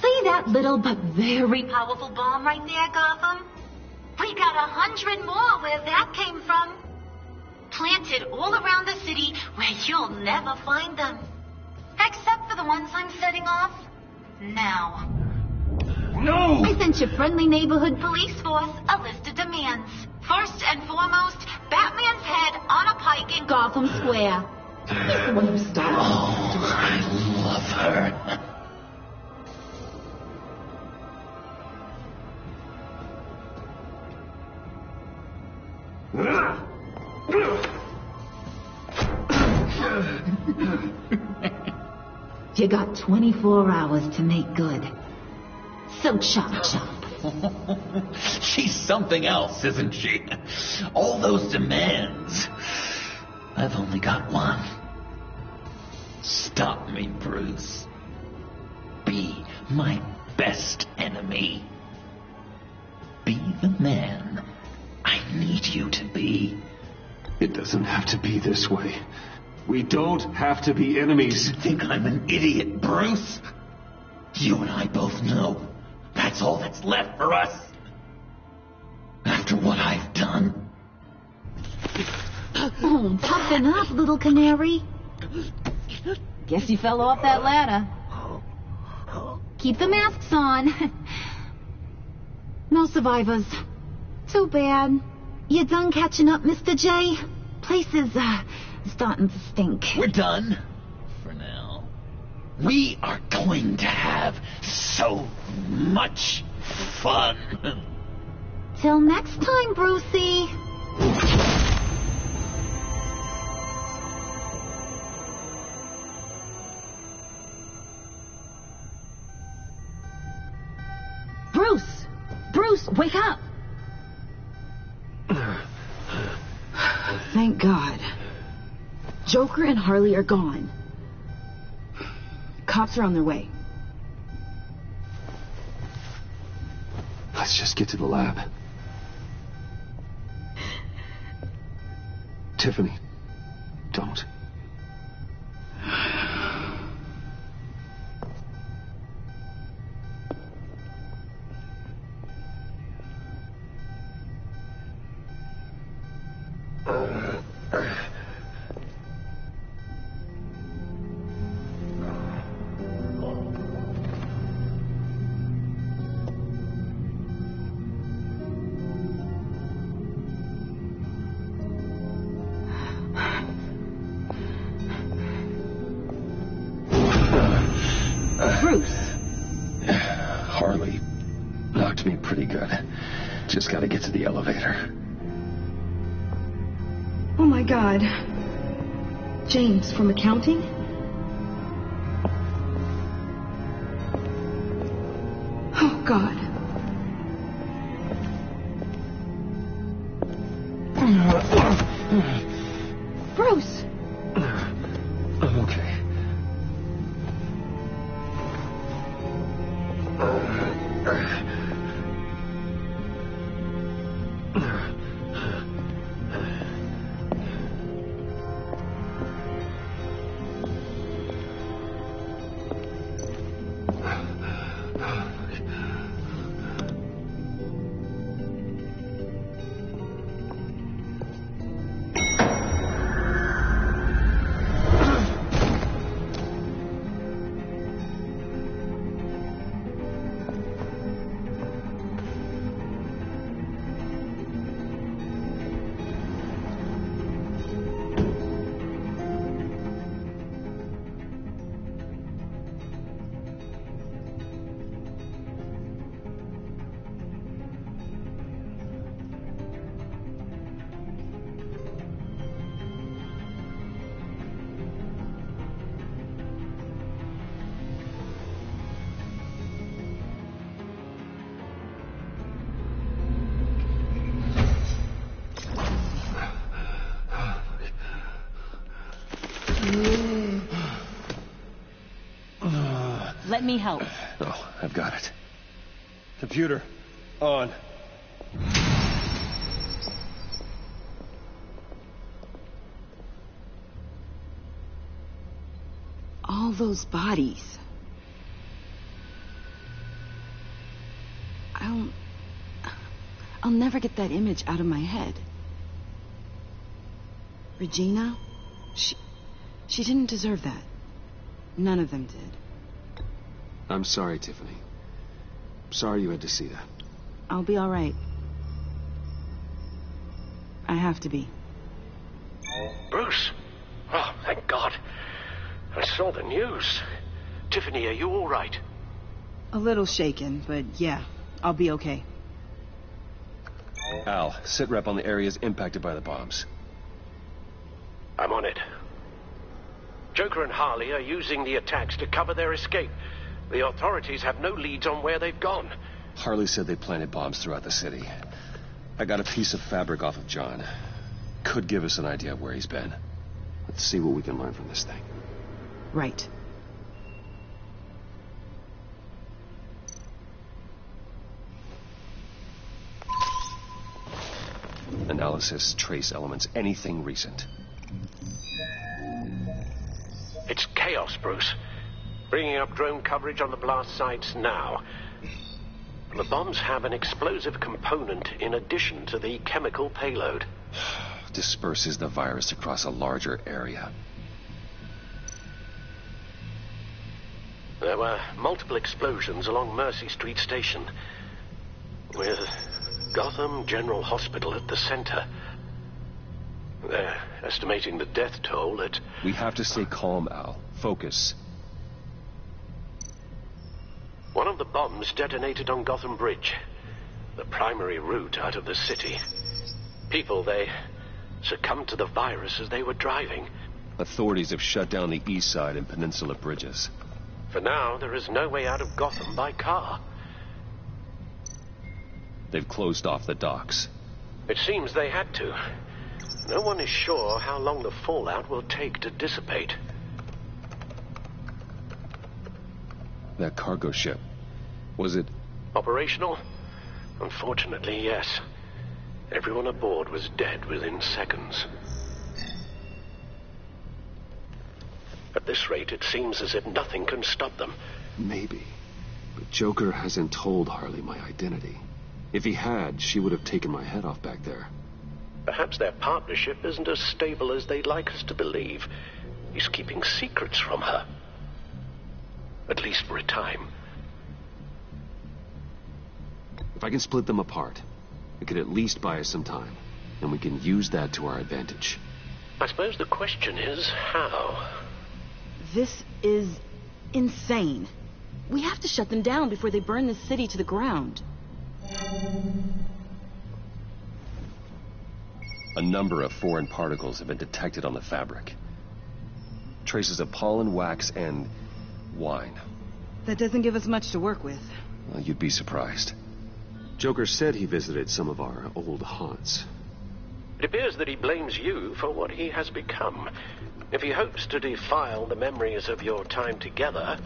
See that little but very powerful bomb right there, Gotham? We got 100 more where that came from. Planted all around the city where you'll never find them. Except for the ones I'm setting off now. No! I sent your friendly neighborhood police force a list of demands. First and foremost, Batman's head on a pike in Gotham Square. He's the one who started. Oh, I love her. You got 24 hours to make good. So chop chop. She's something else, isn't she? All those demands. I've only got one. Stop me, Bruce. Be my best enemy. Be the man I need you to be. It doesn't have to be this way. We don't have to be enemies. You think I'm an idiot, Bruce? You and I both know that's all that's left for us. After what I've done. Oh, puffing up, little canary. Guess you fell off that ladder. Keep the masks on. No survivors. Too bad. You done catching up, Mr. J? Place is, starting to stink. We're done. For now. We are going to have so much fun. Till next time, Brucey. Bruce! Bruce, wake up! Thank God. Joker and Harley are gone. Cops are on their way. Let's just get to the lab. Tiffany, don't. Bruce. Harley knocked me pretty good. Just gotta get to the elevator. Oh my God. James from accounting? Oh God. Bruce! I'm okay. Let me help. Oh, I've got it. Computer, on. All those bodies. I'll never get that image out of my head. Regina, she didn't deserve that. None of them did. I'm sorry, Tiffany. Sorry you had to see that. I'll be all right. I have to be. Bruce! Oh, thank God. I saw the news. Tiffany, are you all right? A little shaken, but yeah, I'll be okay. Al, sit rep on the areas impacted by the bombs. I'm on it. Joker and Harley are using the attacks to cover their escape. The authorities have no leads on where they've gone. Harley said they planted bombs throughout the city. I got a piece of fabric off of John. Could give us an idea of where he's been. Let's see what we can learn from this thing. Right. Analysis, trace elements, anything recent. It's chaos, Bruce. Bringing up drone coverage on the blast sites now. The bombs have an explosive component in addition to the chemical payload. Disperses the virus across a larger area. There were multiple explosions along Mercy Street Station, with Gotham General Hospital at the center. They're estimating the death toll at... We have to stay calm, Al. Focus. One of the bombs detonated on Gotham Bridge, the primary route out of the city. People, they succumbed to the virus as they were driving. Authorities have shut down the east side and peninsula bridges. For now, there is no way out of Gotham by car. They've closed off the docks. It seems they had to. No one is sure how long the fallout will take to dissipate. That cargo ship, was it... Operational? Unfortunately, yes. Everyone aboard was dead within seconds. At this rate, it seems as if nothing can stop them. Maybe. But Joker hasn't told Harley my identity. If he had, she would have taken my head off back there. Perhaps their partnership isn't as stable as they'd like us to believe. He's keeping secrets from her. At least for a time. If I can split them apart, it could at least buy us some time. And we can use that to our advantage. I suppose the question is, how? This is insane. We have to shut them down before they burn the city to the ground. A number of foreign particles have been detected on the fabric. Traces of pollen, wax, and wine. That doesn't give us much to work with. Well, you'd be surprised. Joker said he visited some of our old haunts. It appears that he blames you for what he has become. If he hopes to defile the memories of your time together,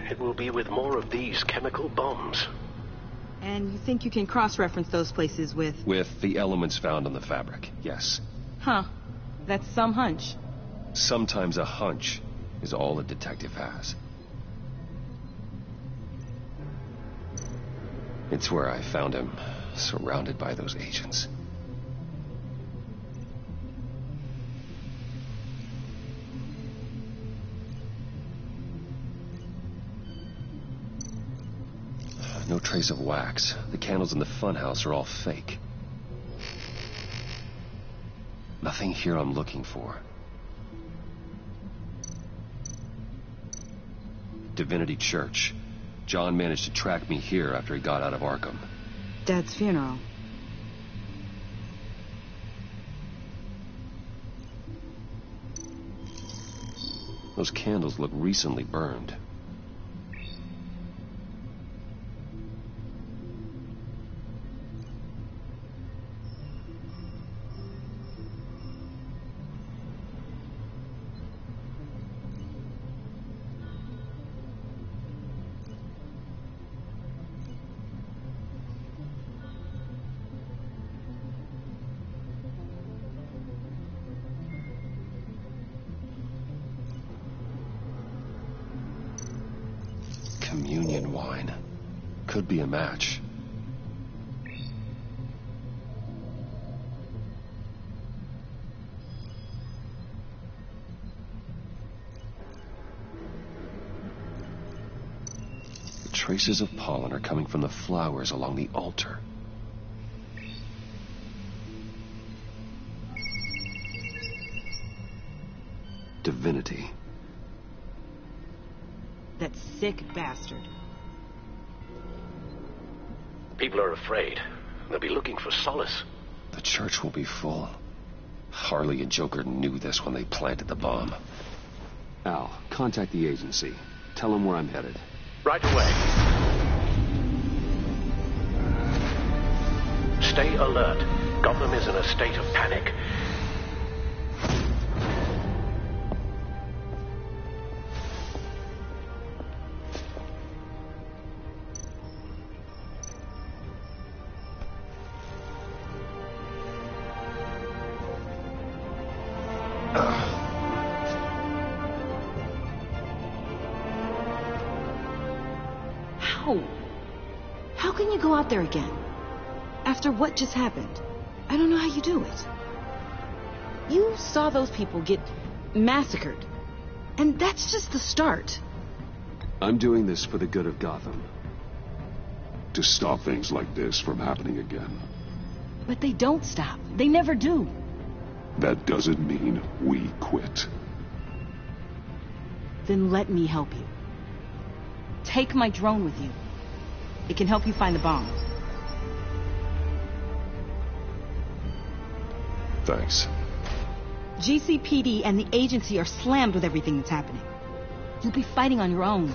it will be with more of these chemical bombs. And you think you can cross-reference those places with... With the elements found on the fabric, yes. Huh. That's some hunch. Sometimes a hunch is all a detective has. It's where I found him, surrounded by those agents. No trace of wax. The candles in the funhouse are all fake. Nothing here I'm looking for. Divinity Church. John managed to track me here after he got out of Arkham. Dad's funeral. Those candles look recently burned. communion wine. Could be a match. The traces of pollen are coming from the flowers along the altar. Divinity. That sick bastard. People are afraid. They'll be looking for solace. The church will be full. Harley and Joker knew this when they planted the bomb. Al, contact the agency. Tell them where I'm headed. Right away. Stay alert. Gotham is in a state of panic. How can you go out there again? After what just happened? I don't know how you do it. You saw those people get massacred. And that's just the start. I'm doing this for the good of Gotham. To stop things like this from happening again. But they don't stop. They never do. That doesn't mean we quit. Then let me help you. Take my drone with you. It can help you find the bomb. Thanks. GCPD and the agency are slammed with everything that's happening. You'll be fighting on your own.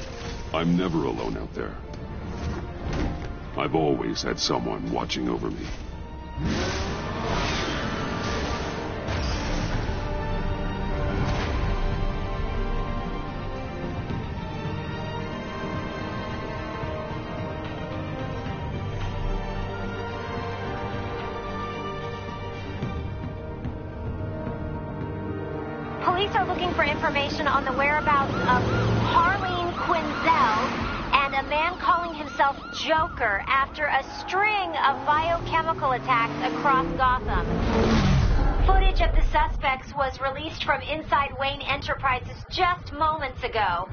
I'm never alone out there. I've always had someone watching over me. Police are looking for information on the whereabouts of Harleen Quinzel and a man calling himself Joker after a string of biochemical attacks across Gotham. Footage of the suspects was released from inside Wayne Enterprises just moments ago.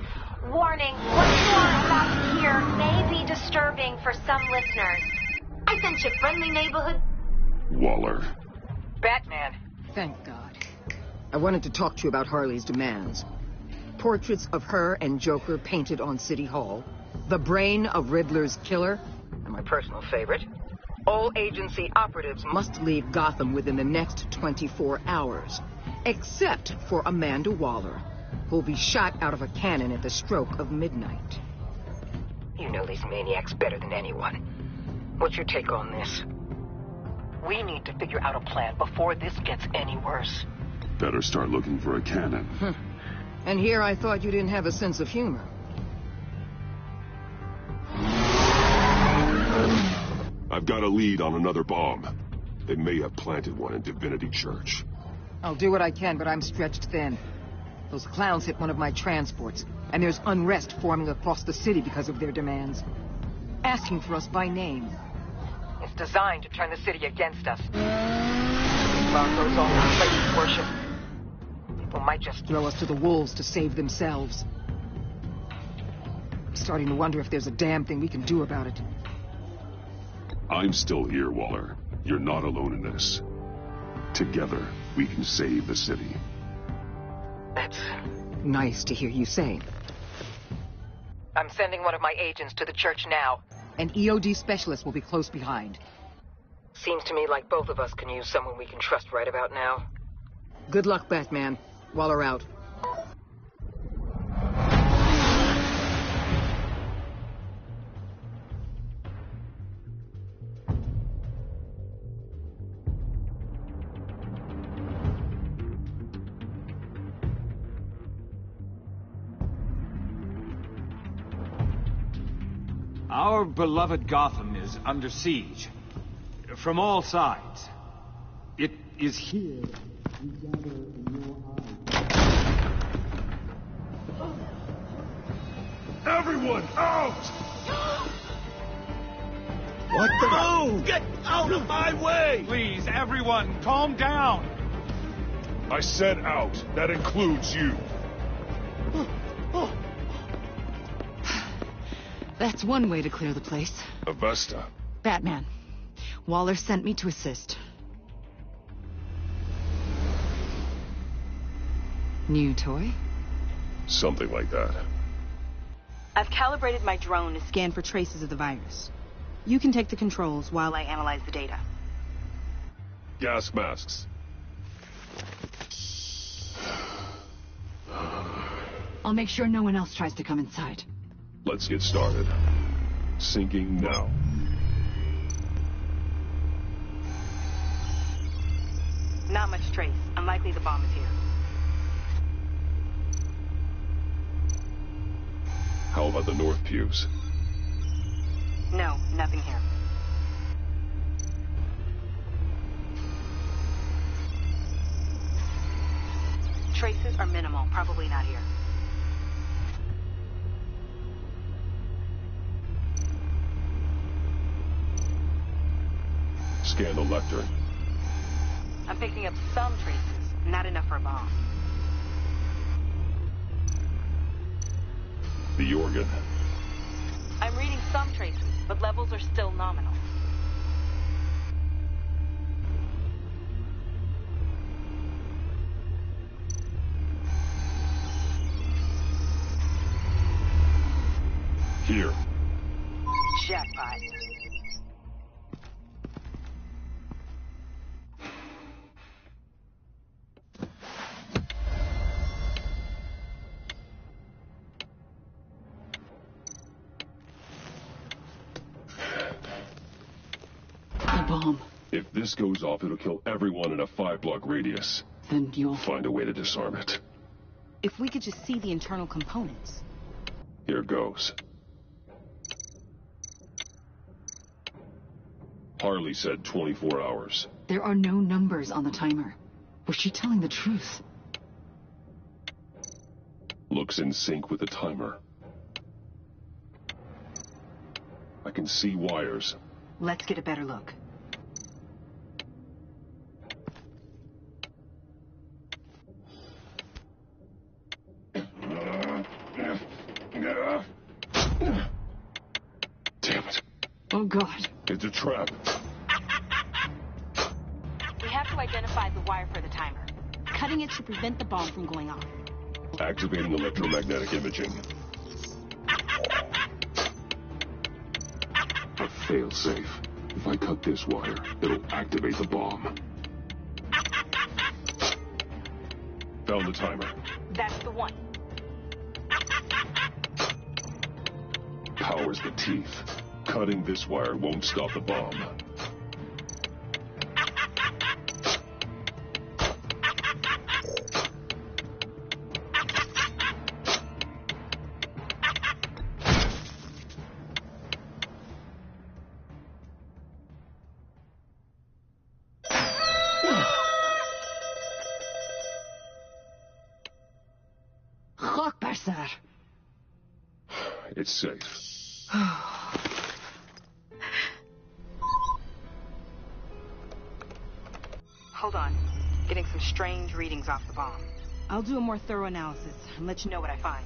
Warning, what you are about to hear may be disturbing for some listeners. I sent you friendly neighborhood. Waller. Batman. Thank God. I wanted to talk to you about Harley's demands. Portraits of her and Joker painted on City Hall. The brain of Riddler's killer. And my personal favorite. All agency operatives must leave Gotham within the next 24 hours. Except for Amanda Waller, who'll be shot out of a cannon at the stroke of midnight. You know these maniacs better than anyone. What's your take on this? We need to figure out a plan before this gets any worse. Better start looking for a cannon. And here I thought you didn't have a sense of humor. I've got a lead on another bomb. They may have planted one in Divinity Church. I'll do what I can, but I'm stretched thin. Those clowns hit one of my transports, and there's unrest forming across the city because of their demands. Asking for us by name. It's designed to turn the city against us. While it goes on with Satan's worship, people might just throw us to the wolves to save themselves. I'm starting to wonder if there's a damn thing we can do about it. I'm still here, Waller. You're not alone in this. Together, we can save the city. That's nice to hear you say. I'm sending one of my agents to the church now. An EOD specialist will be close behind. Seems to me like both of us can use someone we can trust right about now. Good luck, Batman. Waller out. Our beloved Gotham is under siege. From all sides. It is here we gather in your Everyone, out! What the? No! Get out of my way! Please, everyone, calm down. I said out. That includes you. That's one way to clear the place. Avesta. Batman. Waller sent me to assist. New toy? Something like that. I've calibrated my drone to scan for traces of the virus. You can take the controls while I analyze the data. Gas masks. I'll make sure no one else tries to come inside. Let's get started. Syncing now. Not much trace. Unlikely the bomb is here. How about the north pews? No, nothing here. Traces are minimal. Probably not here. Scan the lectern. I'm picking up some traces. Not enough for a bomb. The organ. I'm reading some traces, but levels are still nominal. Here. Jackpot. Bomb. If this goes off, it'll kill everyone in a 5-block radius. Then you'll find a way to disarm it. If we could just see the internal components. Here goes. Harley said 24 hours. There are no numbers on the timer. Was she telling the truth? Looks in sync with the timer. I can see wires. Let's get a better look. Damn it. Oh, God. It's a trap. We have to identify the wire for the timer. Cutting it should prevent the bomb from going off. Activating electromagnetic imaging. A failsafe. If I cut this wire, it'll activate the bomb. Found the timer. That's the one. Powers the teeth. Cutting this wire won't stop the bomb. It's safe. Hold on. Getting some strange readings off the bomb. I'll do a more thorough analysis and let you know what I find.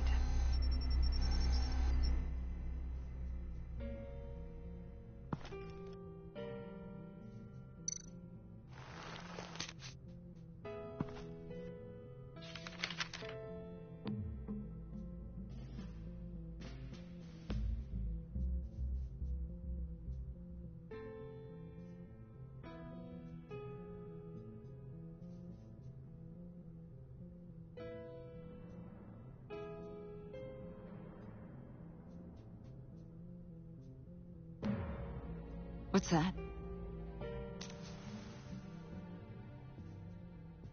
What's that?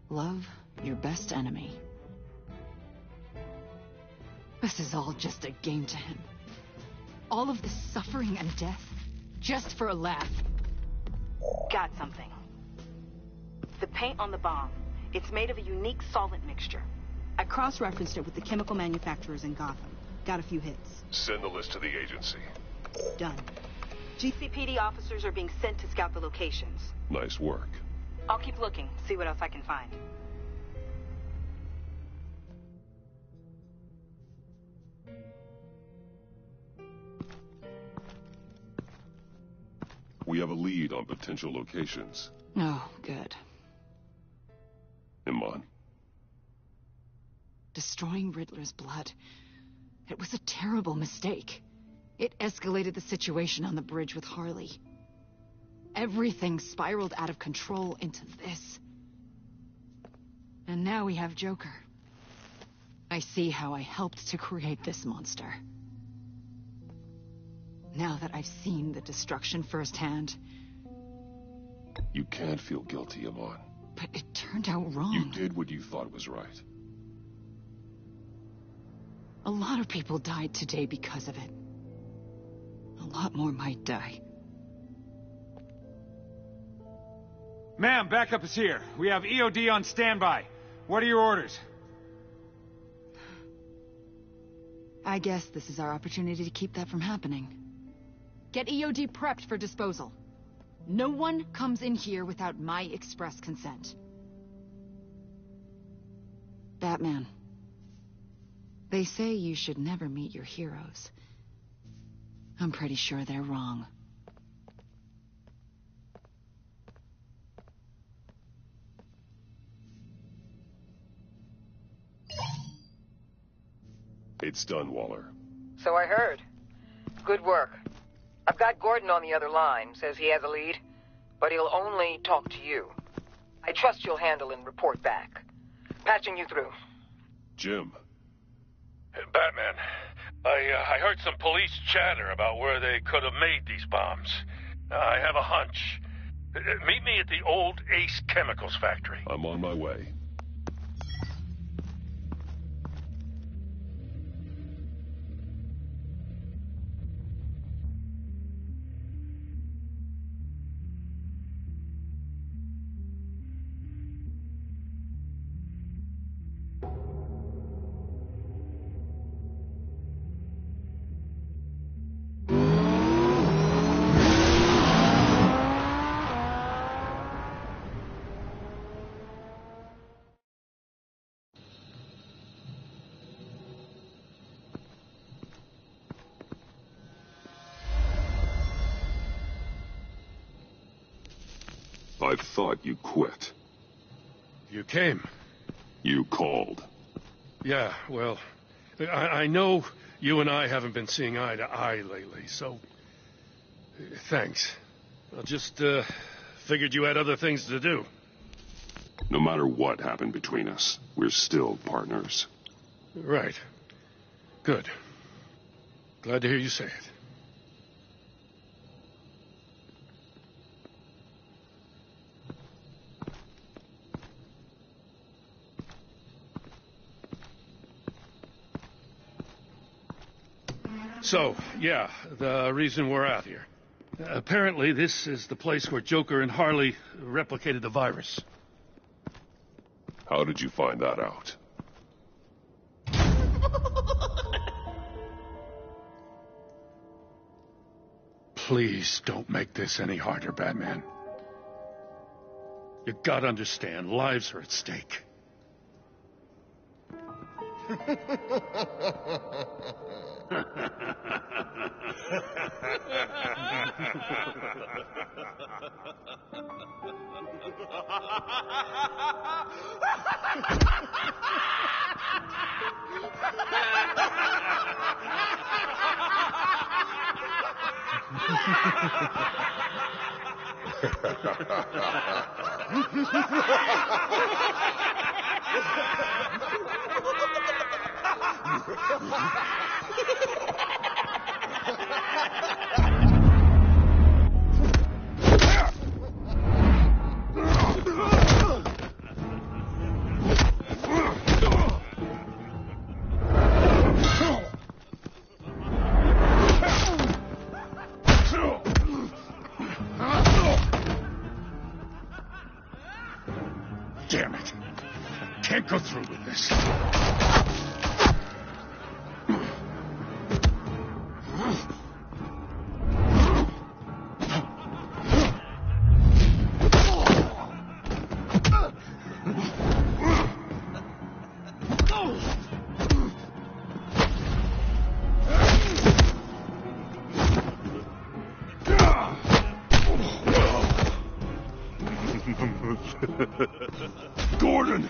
Love your best enemy. This is all just a game to him. All of this suffering and death, just for a laugh. Got something. The paint on the bomb, it's made of a unique solvent mixture. I cross-referenced it with the chemical manufacturers in Gotham. Got a few hits. Send the list to the agency. Done. GCPD officers are being sent to scout the locations. Nice work. I'll keep looking, see what else I can find. We have a lead on potential locations. Oh, good. Iman. Destroying Riddler's blood. It was a terrible mistake. It escalated the situation on the bridge with Harley. Everything spiraled out of control into this. And now we have Joker. I see how I helped to create this monster. Now that I've seen the destruction firsthand... You can't feel guilty, Iman. But it turned out wrong. You did what you thought was right. A lot of people died today because of it. A lot more might die. Ma'am, backup is here. We have EOD on standby. What are your orders? I guess this is our opportunity to keep that from happening. Get EOD prepped for disposal. No one comes in here without my express consent. Batman. They say you should never meet your heroes. I'm pretty sure they're wrong. It's done, Waller. So I heard. Good work. I've got Gordon on the other line. Says he has a lead, but he'll only talk to you. I trust you'll handle and report back. Patching you through. Jim. Hey, Batman, I heard some police chatter about where they could have made these bombs. I have a hunch. Meet me at the old Ace Chemicals factory. I'm on my way. I thought you quit. You came. You called. Yeah, well, I know you and I haven't been seeing eye to eye lately, so thanks. I just figured you had other things to do. No matter what happened between us, we're still partners. Right. Good. Glad to hear you say it. So, yeah, the reason we're out here. Apparently, this is the place where Joker and Harley replicated the virus. How did you find that out? Please don't make this any harder, Batman. You gotta understand, lives are at stake. Damn it. Can't go through with this. Gordon!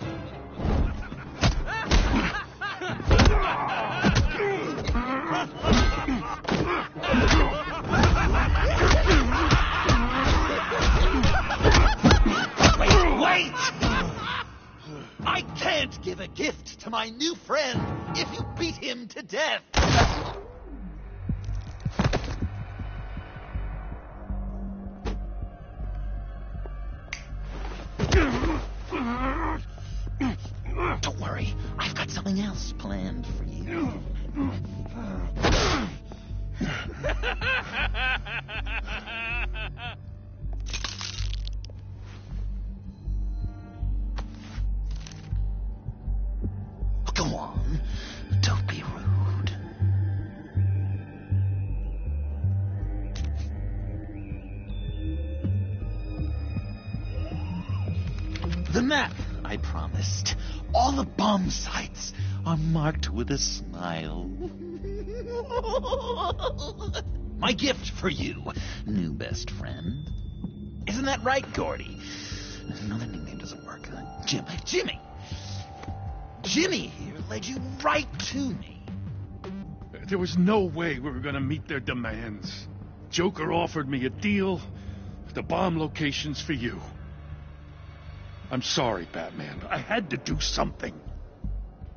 Wait! I can't give a gift to my new friend if you beat him to death. Don't worry, I've got something else planned for you. Go on, don't be rude. The map I promised. All the bomb sites are marked with a smile. My gift for you, new best friend. Isn't that right, Gordy? No, that nickname doesn't work. Jimmy! Jimmy here led you right to me. There was no way we were gonna meet their demands. Joker offered me a deal. The bomb location's for you. I'm sorry, Batman, but I had to do something.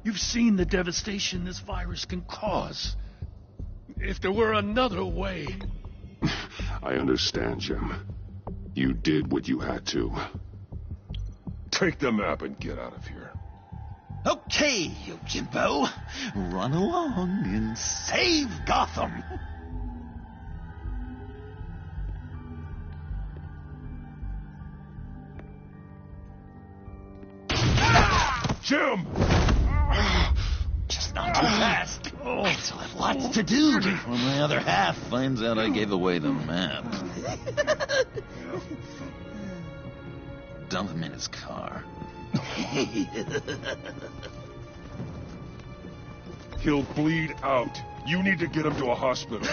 You've seen the devastation this virus can cause. If there were another way... I understand, Jim. You did what you had to. Take the map and get out of here. Okay, Yojimbo. Run along and save Gotham. Jim! Just not too fast. I still have lots to do before my other half finds out I gave away the map. Dump him in his car. He'll bleed out. You need to get him to a hospital.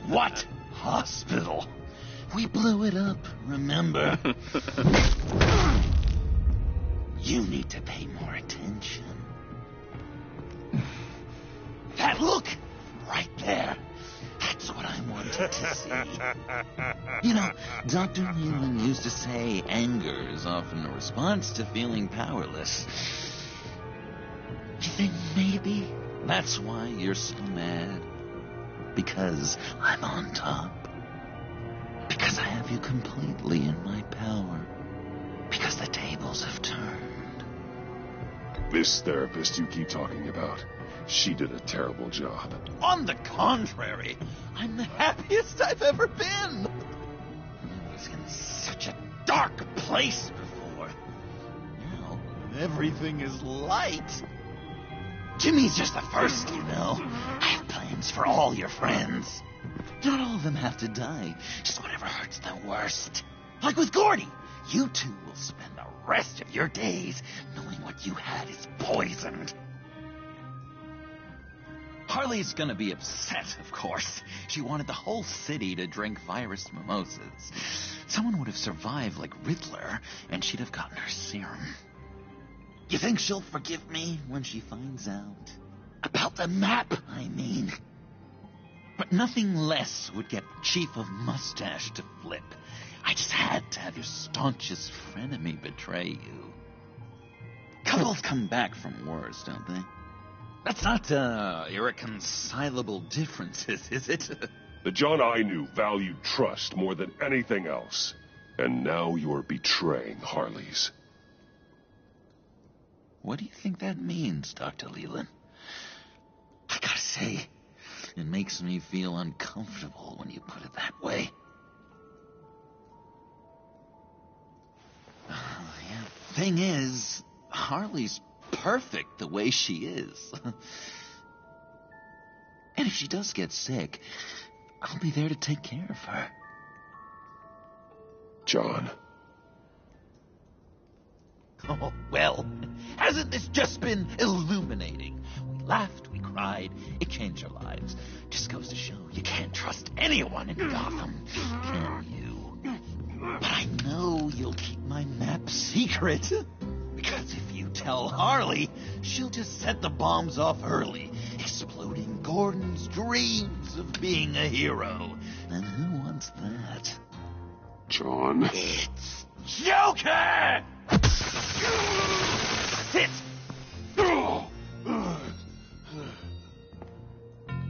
What hospital? We blew it up, remember? You need to pay more attention. That look! Right there. That's what I wanted to see. You know, Dr. Newman used to say anger is often a response to feeling powerless. Do you think maybe that's why you're so mad? Because I'm on top? Because I have you completely in my power? Because the tables have turned? This therapist you keep talking about, she did a terrible job. On the contrary, I'm the happiest I've ever been. I was in such a dark place before. Now, everything is light. Jimmy's just the first, you know. I have plans for all your friends. Not all of them have to die, just whatever hurts them worst. Like with Gordy, you two will spend the rest of your days knowing what you had is poisoned. Harley's gonna be upset, of course. She wanted the whole city to drink virus mimosas. Someone would have survived like Riddler, and she'd have gotten her serum. You think she'll forgive me when she finds out? About the map, I mean. But nothing less would get Chief of Mustache to flip. I just had to have your staunchest frenemy betray you. Couples come back from wars, don't they? That's not, irreconcilable differences, is it? The John I knew valued trust more than anything else. And now you're betraying Harley's. What do you think that means, Dr. Leland? I gotta say, it makes me feel uncomfortable when you put it that way. Yeah. Thing is, Harley's perfect the way she is. And if she does get sick, I'll be there to take care of her. John. Oh, well, hasn't this just been illuminating? We laughed, we cried. It changed our lives. Just goes to show you can't trust anyone in Gotham, can you? But I know you'll keep my map secret. Because if you tell Harley, she'll just set the bombs off early, exploding Gordon's dreams of being a hero. And who wants that? John. It's Joker! Sit!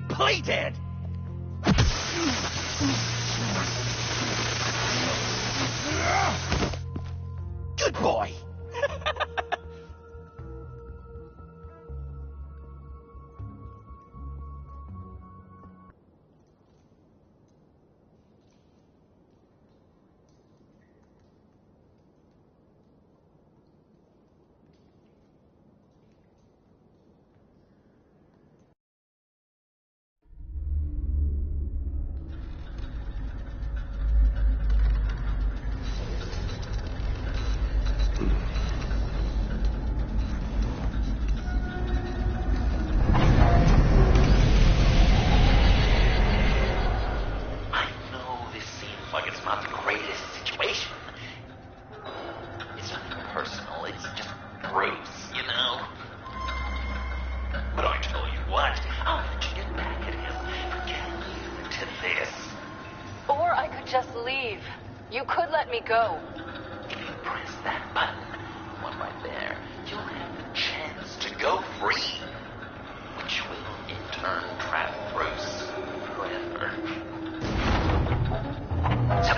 Play dead! Good boy! You could let me go. If you press that button, one right there, you'll have the chance to go free, which will in turn trap Bruce forever. So,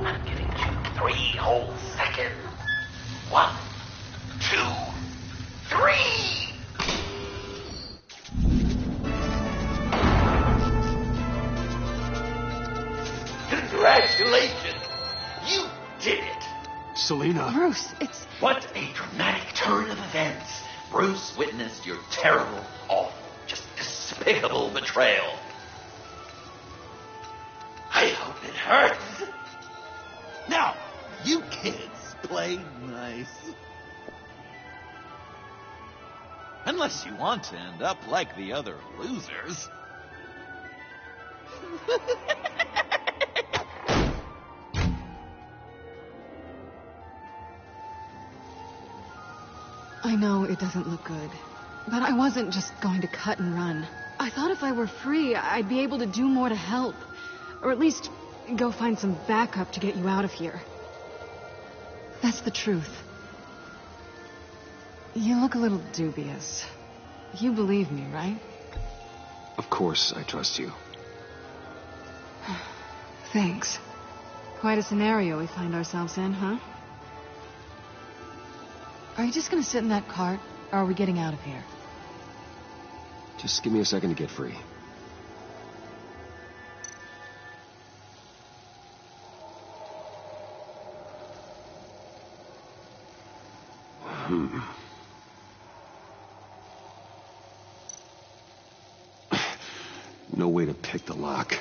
I'm giving you 3 whole seconds. 1, 2, 3! Congratulations! You did it! Selina! Bruce, it's... What a dramatic turn of events! Bruce witnessed your terrible, awful, just despicable betrayal. I hope it hurts. Now, you kids play nice. Unless you want to end up like the other losers. I know it doesn't look good, but I wasn't just going to cut and run. I thought if I were free, I'd be able to do more to help. Or at least go find some backup to get you out of here. That's the truth. You look a little dubious. You believe me, right? Of course I trust you. Thanks. Quite a scenario we find ourselves in, huh? Are you just gonna sit in that cart, or are we getting out of here? Just give me a second to get free. No way to pick the lock.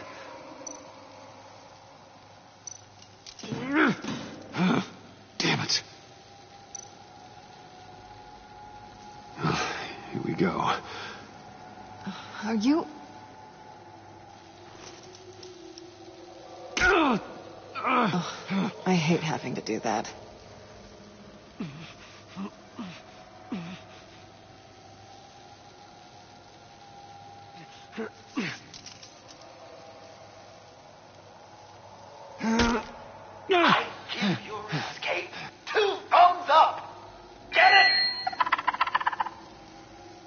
Damn it. Here we go. Are you... Oh, I hate having to do that. I give your escape 2 thumbs up! Get it?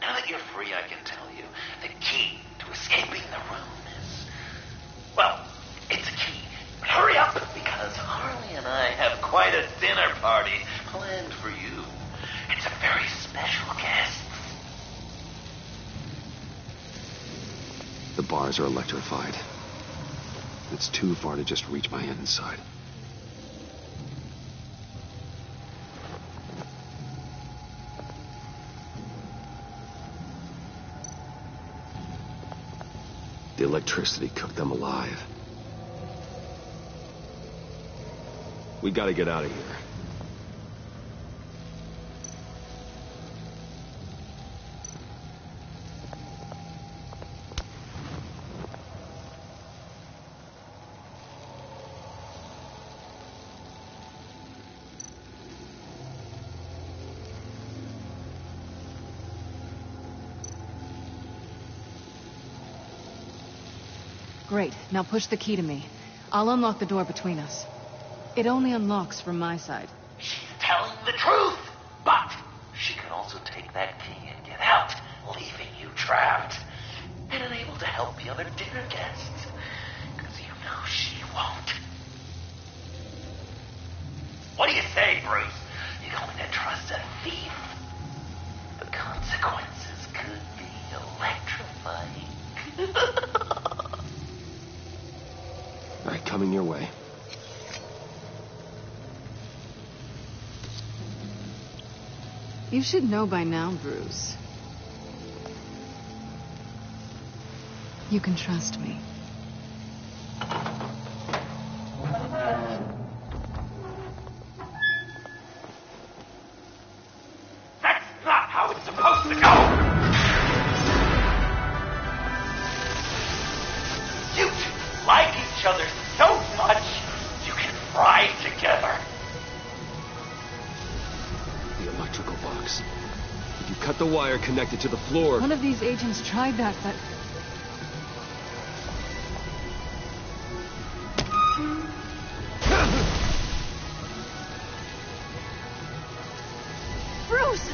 Now that you're free, I can tell you the key to escaping the room is... Well, it's a key. But hurry up, because Harley and I have quite a dinner party planned for you. It's a very special guest. The bars are electrified. It's too far to just reach my hand inside. The electricity cooked them alive. We gotta get out of here. Great. Now push the key to me. I'll unlock the door between us. It only unlocks from my side. She's telling the truth, but she can also take that key and get out, leaving you trapped and unable to help the other dinner guests. Because you know she won't. What do you say, Bruce? You going to trust a thief? The consequences could be electrifying. All right, coming your way. You should know by now, Bruce. You can trust me. That's not how it's supposed to go! You two like each other so much, you can ride together. The electrical box. If you cut the wire connected to the floor... One of these agents tried that, but... Bruce!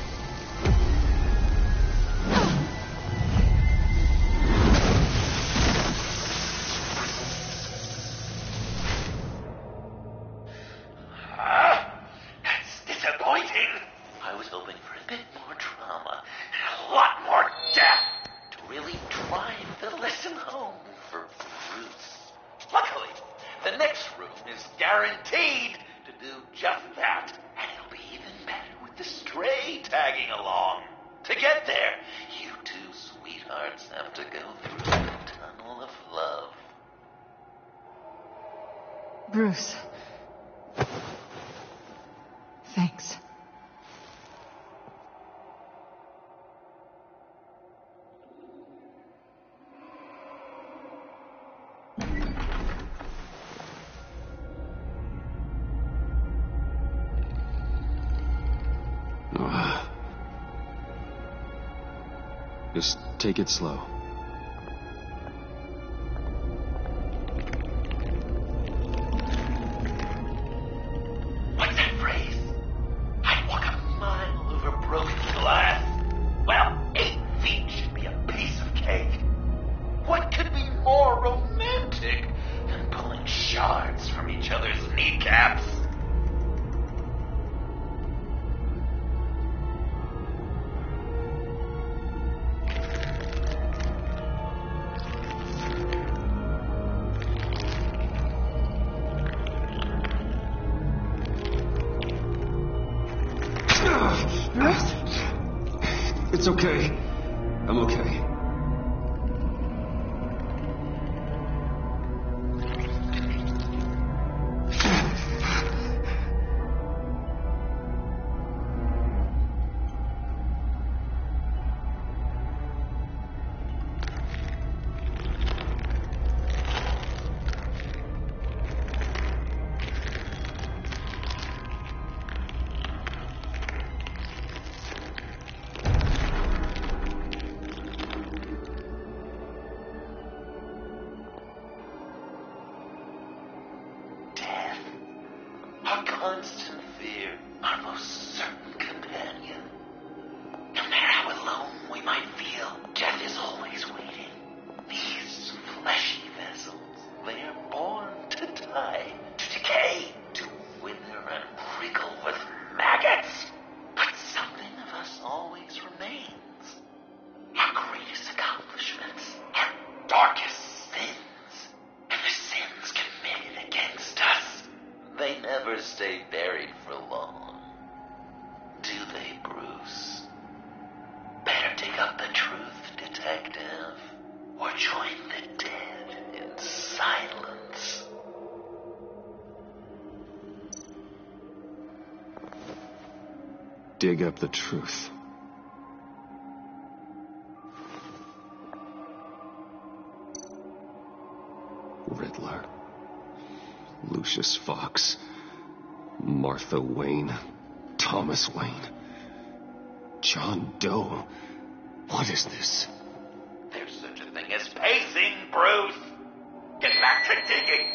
That's disappointing. I was hoping for a bit more drama and a lot more death to really drive the lesson home for Bruce. Luckily, the next room is guaranteed to do just that. And it'll be even better with the stray tagging along. To get there, you two sweethearts have to go through the tunnel of love. Bruce. Thanks. Just take it slow. What's that phrase? I'd walk a mile over broken glass. Well, 8 feet should be a piece of cake. What could be more romantic than pulling shards from each other's kneecaps? It's okay. I'm okay. Our constant fear, our most certain companion. No matter how alone we might feel, death is always waiting. These fleshy vessels, they are born to die, to decay, to wither and wrinkle with maggots. But something of us always remains. Our greatest accomplishments, our darkest sins, and the sins committed against us. They never stay buried for long. Do they, Bruce? Better dig up the truth, detective, or join the dead in silence. Dig up the truth. Riddler. Lucius Fox, Martha Wayne, Thomas Wayne, John Doe. What is this? There's such a thing as pacing, Bruce. back to digging!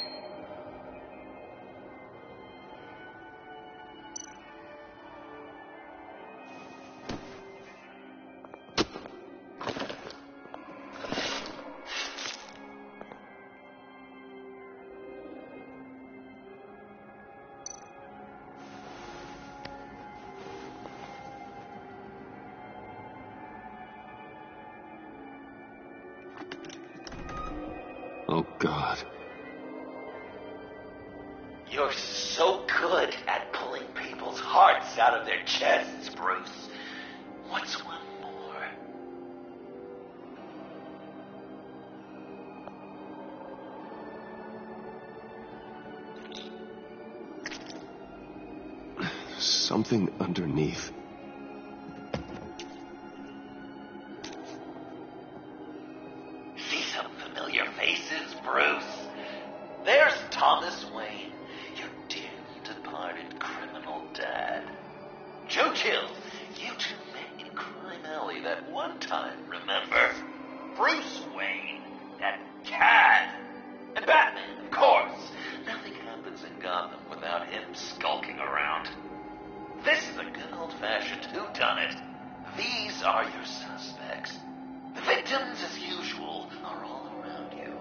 Oh, God. You're so good at pulling people's hearts out of their chests, Bruce. What's one more? Something underneath. See some familiar faces, Bruce? There's Thomas Wayne, your dearly departed criminal dad. Joe Chill, you two met in Crime Alley that one time, remember? Bruce Wayne, that cat. And Batman, of course. Nothing happens in Gotham without him skulking around. This is a good old-fashioned whodunit. These are your suspects. The victims, as usual, are all around you.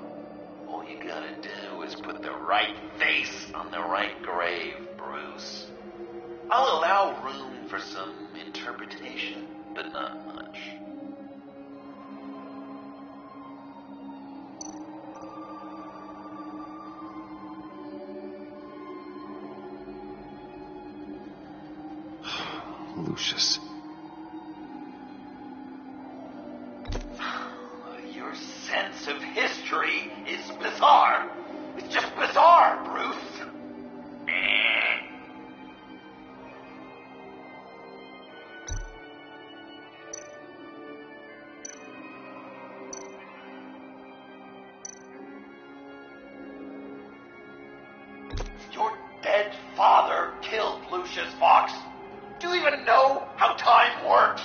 All you gotta do is put the right face on the right grave, Bruce. I'll allow room for some interpretation, but not much. Lucius. Your sense of history is bizarre. It's just bizarre, Bruce. Your dead father killed Lucius Fox. Do you even know how time works?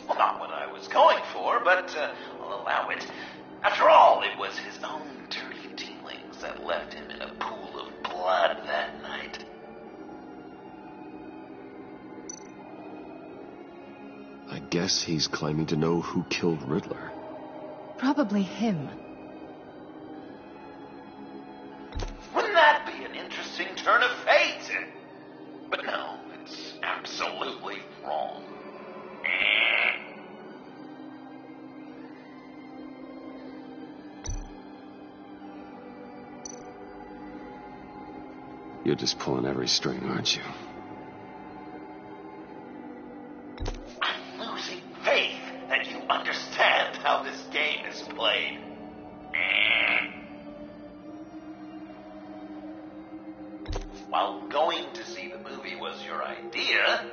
Well, not what I was going for, but I'll allow it. After all, it was his own dirty dealings that left him in a pool of blood that night. I guess he's claiming to know who killed Riddler. Probably him. Wouldn't that be an interesting turn of fate? But no, it's absolutely wrong. You're just pulling every string, aren't you? I'm losing faith that you understand how this game is played. While going to see the movie was your idea,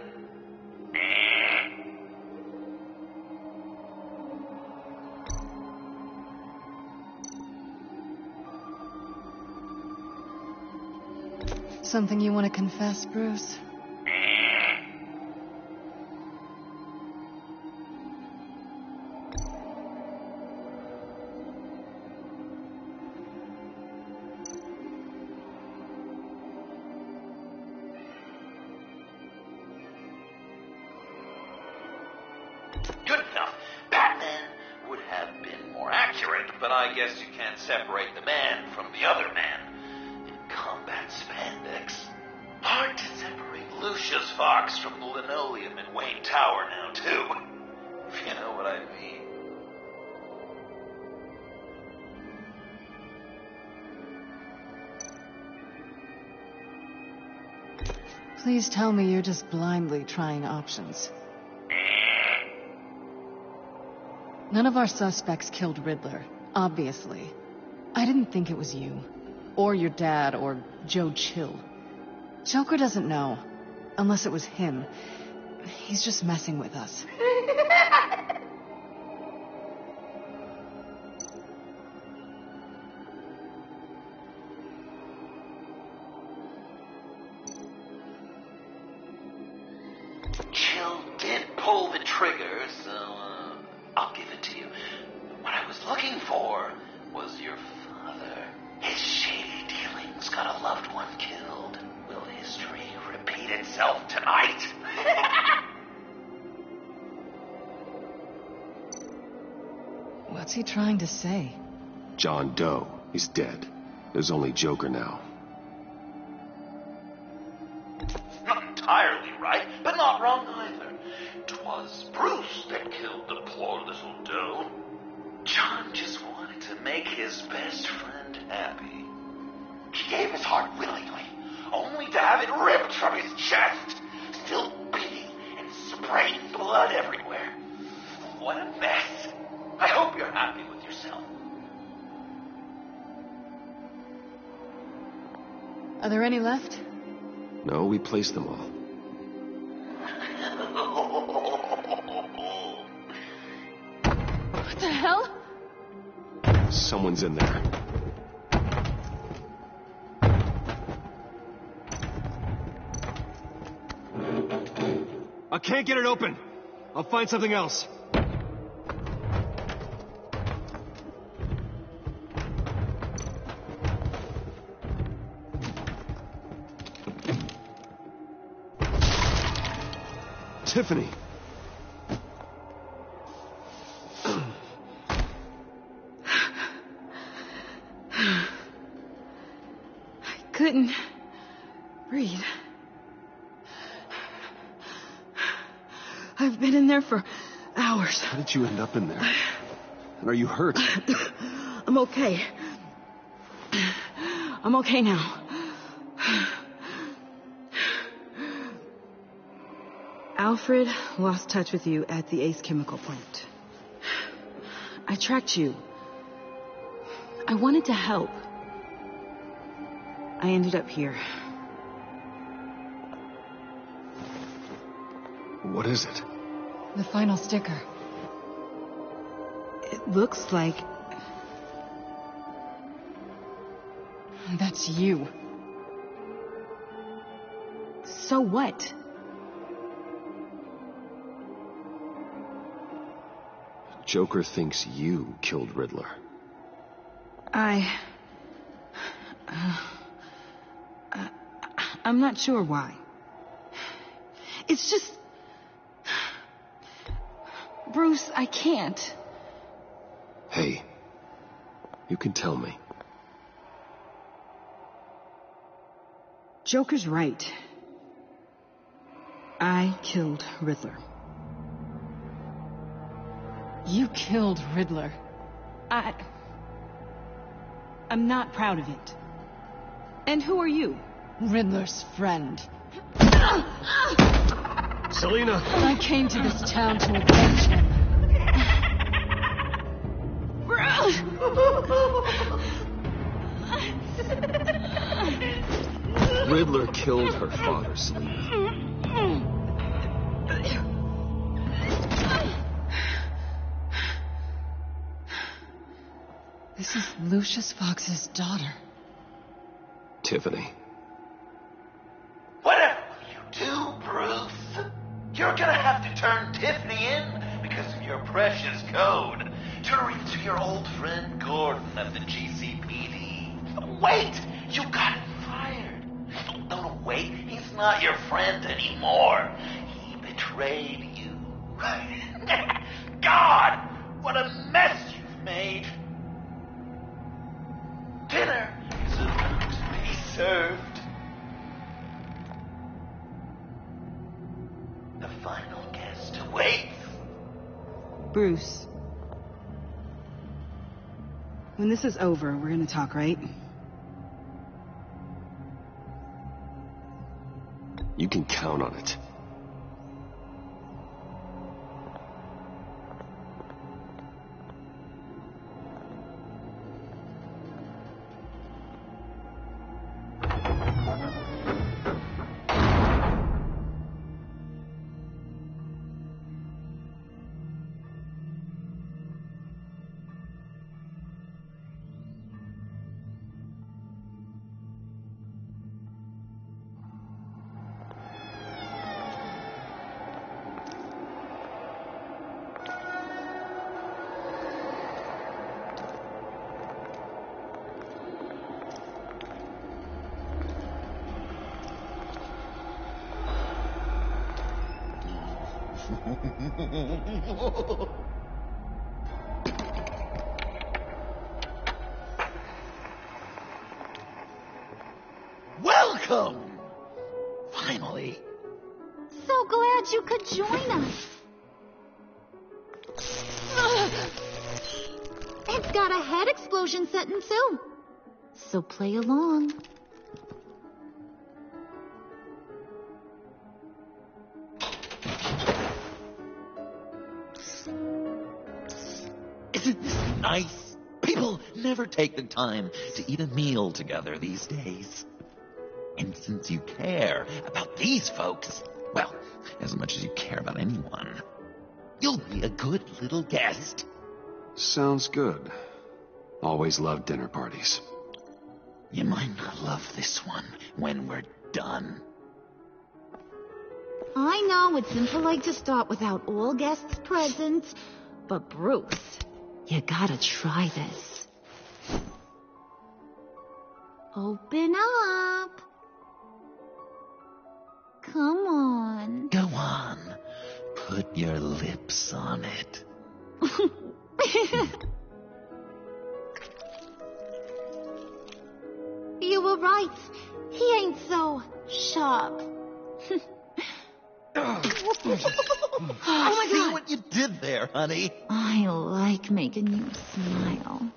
Something you want to confess, Bruce? good enough. Batman would have been more accurate, but I guess you can't separate the man from the other man. In combat spandex, hard to separate Lucius Fox from the linoleum in Wayne Tower now, too. If you know what I mean. Please tell me you're just blindly trying options. None of our suspects killed Riddler, obviously. I didn't think it was you, or your dad, or Joe Chill. Joker doesn't know, unless it was him. He's just messing with us. you did pull the trigger, so I'll give it to you. What I was looking for was your father. His shady dealings got a loved one killed. Will history repeat itself tonight? What's he trying to say? John Doe. He's dead. There's only Joker now. Not entirely right, but not wrong either. 'Twas Bruce that killed the poor little Doe. John just wanted to make his best friend happy. He gave his heart willingly, only to have it ripped from his chest, still beating and spraying blood everywhere. What a mess. I hope you're happy with yourself. Are there any left? No, we placed them all. What the hell? Someone's in there. I can't get it open. I'll find something else. Tiffany. I couldn't breathe. I've been in there for hours. How did you end up in there? And are you hurt? I'm okay. I'm okay now. Alfred lost touch with you at the Ace Chemical plant. I tracked you. I wanted to help. I ended up here. What is it? The final sticker. It looks like... that's you. So what? Joker thinks you killed Riddler. I'm not sure why. It's just... Bruce, I can't. Hey, you can tell me. Joker's right. I killed Riddler. You killed Riddler. I'm not proud of it. And who are you? Riddler's friend. Selina! I came to this town to avenge him. Riddler killed her father, Selina. This is Lucius Fox's daughter. Tiffany. Whatever you do, Bruce, you're gonna have to turn Tiffany in because of your precious code. Turn her into your old friend Gordon of the GCPD. Wait! You got him fired. No, wait. He's not your friend anymore. He betrayed you. God! What a mess you've made. Dinner is about to be served. The final guest awaits. Bruce. When this is over, we're gonna talk, right? You can count on it. Welcome! Finally. So glad you could join us. It's got a head explosion setting too. So play along. Isn't this nice? People never take the time to eat a meal together these days. And since you care about these folks, well, as much as you care about anyone, you'll be a good little guest. Sounds good. Always loved dinner parties. You might not love this one when we're done. I know it's impolite to start without all guests present, but Bruce, you gotta try this. Open up. Come on. Go on. Put your lips on it. You were right. He ain't so sharp. Oh my God! See what you did there, honey? I like making you smile.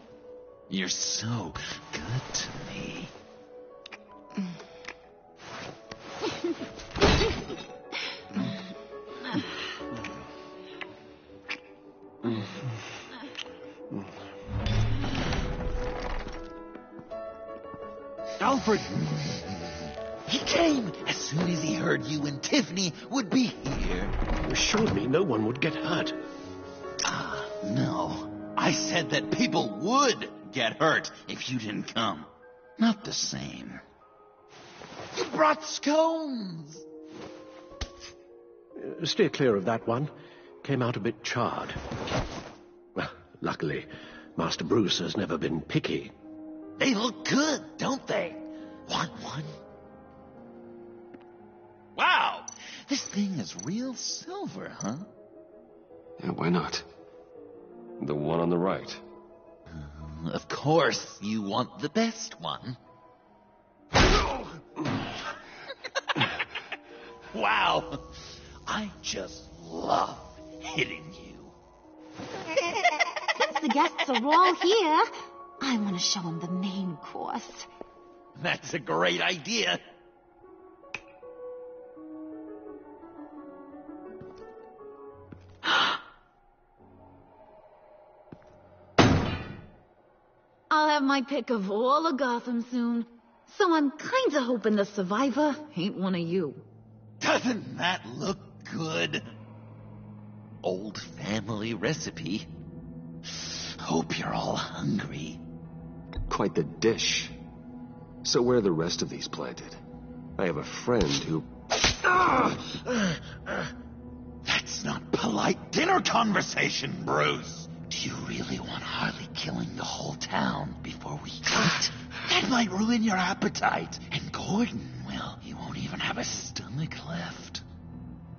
You're so good to me. Alfred! He came as soon as he heard you and Tiffany would be here. You assured me no one would get hurt. No. I said that people would get hurt if you didn't come. Not the same. You brought scones! Steer clear of that one. Came out a bit charred. Well, luckily, Master Bruce has never been picky. They look good, don't they? Want one? Wow! This thing is real silver, huh? Yeah, why not? The one on the right. Of course, you want the best one. Wow! I just love hitting you. Since the guests are all here, I want to show them the main course. That's a great idea. I'll have my pick of all of Gotham soon, so I'm kinda hoping the survivor ain't one of you. Doesn't that look good? Old family recipe. Hope you're all hungry. Quite the dish. So where are the rest of these planted? I have a friend who... That's not polite dinner conversation, Bruce. Do you really want Harley killing the whole town before we eat? That might ruin your appetite. And Gordon, well, he won't even have a stomach left.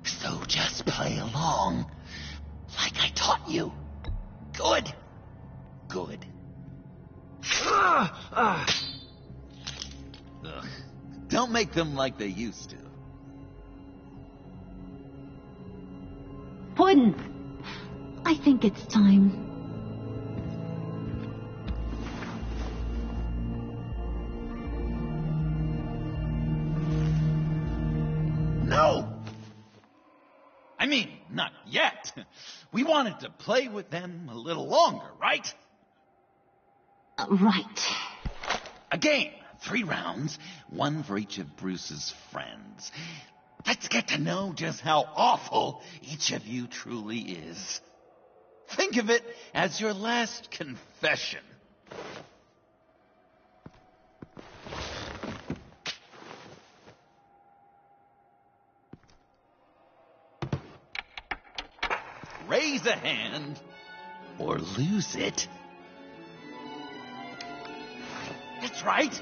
So just play along, like I taught you. Good. Good. Ugh. Don't make them like they used to. Puddin', I think it's time. No! I mean, not yet. We wanted to play with them a little longer, right? Right. A game. 3 rounds, 1 for each of Bruce's friends. Let's get to know just how awful each of you truly is. Think of it as your last confession. Raise a hand or lose it. That's right.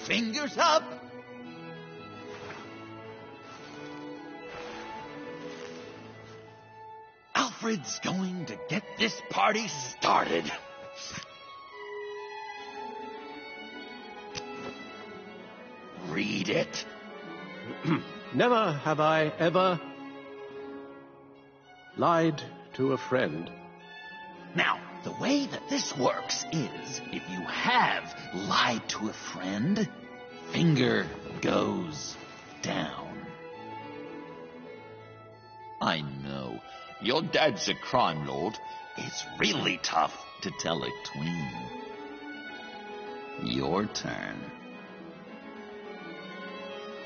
Fingers up. Alfred's going to get this party started. Read it. Never have I ever lied to a friend. Now, the way that this works is, if you have lied to a friend, finger goes down. I know, your dad's a crime lord. It's really tough to tell a tween. Your turn.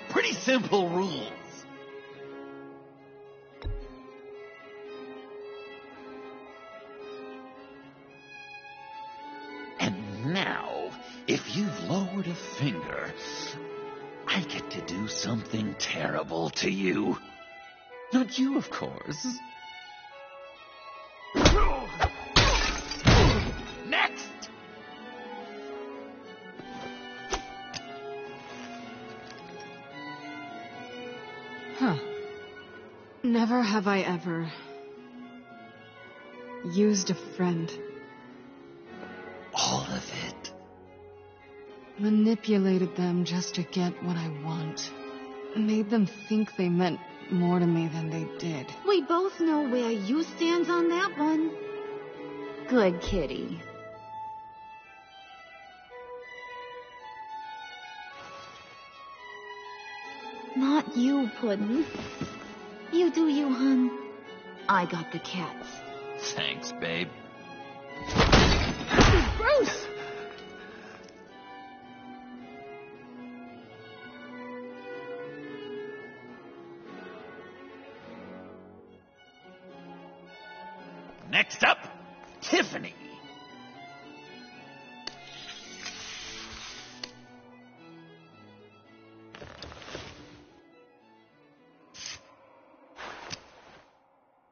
Pretty simple rules. And now, if you've lowered a finger, I get to do something terrible to you. Not you, of course. Next! Huh. Never have I ever used a friend. All of it. Manipulated them just to get what I want. Made them think they meant more to me than they did. We both know where you stand on that one. Good kitty. Not you, Puddin'. You do you, hun. I got the cats. Thanks, babe. Bruce! Next up, Tiffany.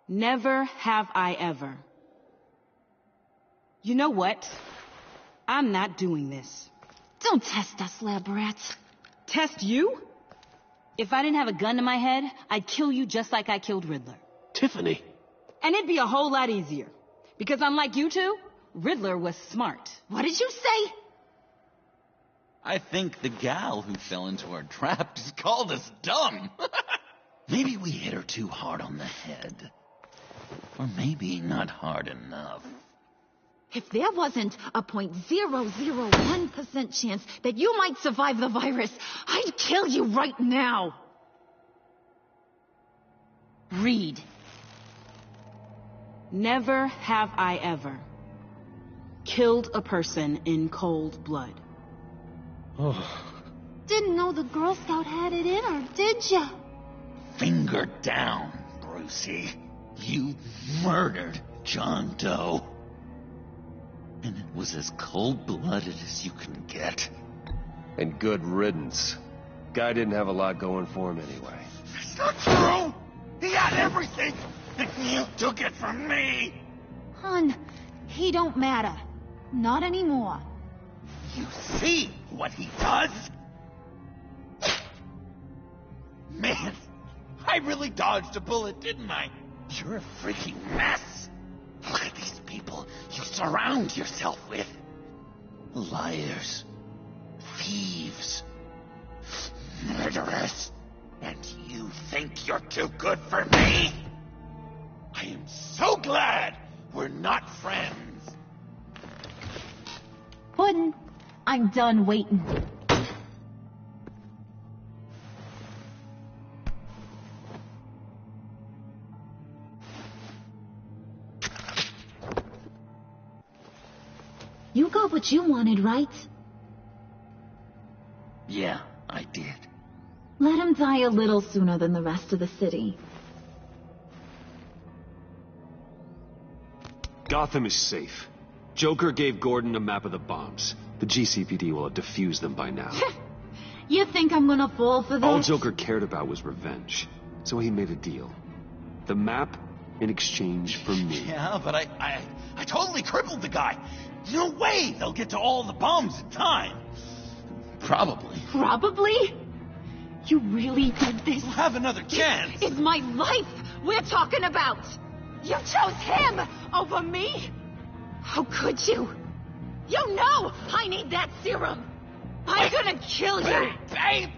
Never have I ever. You know what? I'm not doing this. Don't test us, lab rats. Test you? If I didn't have a gun to my head, I'd kill you just like I killed Riddler. Tiffany. And it'd be a whole lot easier. Because unlike you two, Riddler was smart. What did you say? I think the gal who fell into our trap just called us dumb. Maybe we hit her too hard on the head. Or maybe not hard enough. If there wasn't a 0.001% chance that you might survive the virus, I'd kill you right now. Read. Never have I ever killed a person in cold blood. Oh. Didn't know the Girl Scout had it in her, did ya? Finger down, Brucey. You murdered John Doe. And it was as cold-blooded as you can get. And good riddance. Guy didn't have a lot going for him anyway. It's not true! He had everything! And you took it from me! Hun, he don't matter. Not anymore. You see what he does? Man, I really dodged a bullet, didn't I? You're a freaking mess. Look at these people you surround yourself with. Liars. Thieves. Murderers. And you think you're too good for me? I am so glad we're not friends. Puddin', I'm done waiting. You got what you wanted, right? Yeah, I did. Let him die a little sooner than the rest of the city. Gotham is safe. Joker gave Gordon a map of the bombs. The GCPD will have defused them by now. You think I'm gonna fall for that? All Joker cared about was revenge. So he made a deal. The map in exchange for me. Yeah, but I totally crippled the guy. No way they'll get to all the bombs in time. Probably. Probably? You really did this? We'll have another chance. It's my life we're talking about. You chose him over me? How could you? You know I need that serum. I'm gonna kill you. Babe!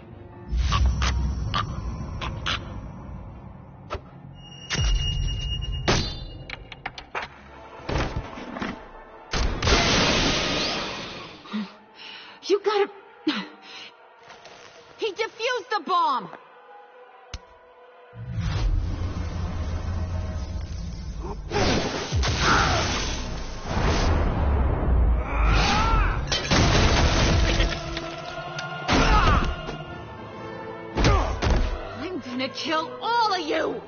You gotta... He defused the bomb! I'm gonna kill all of you!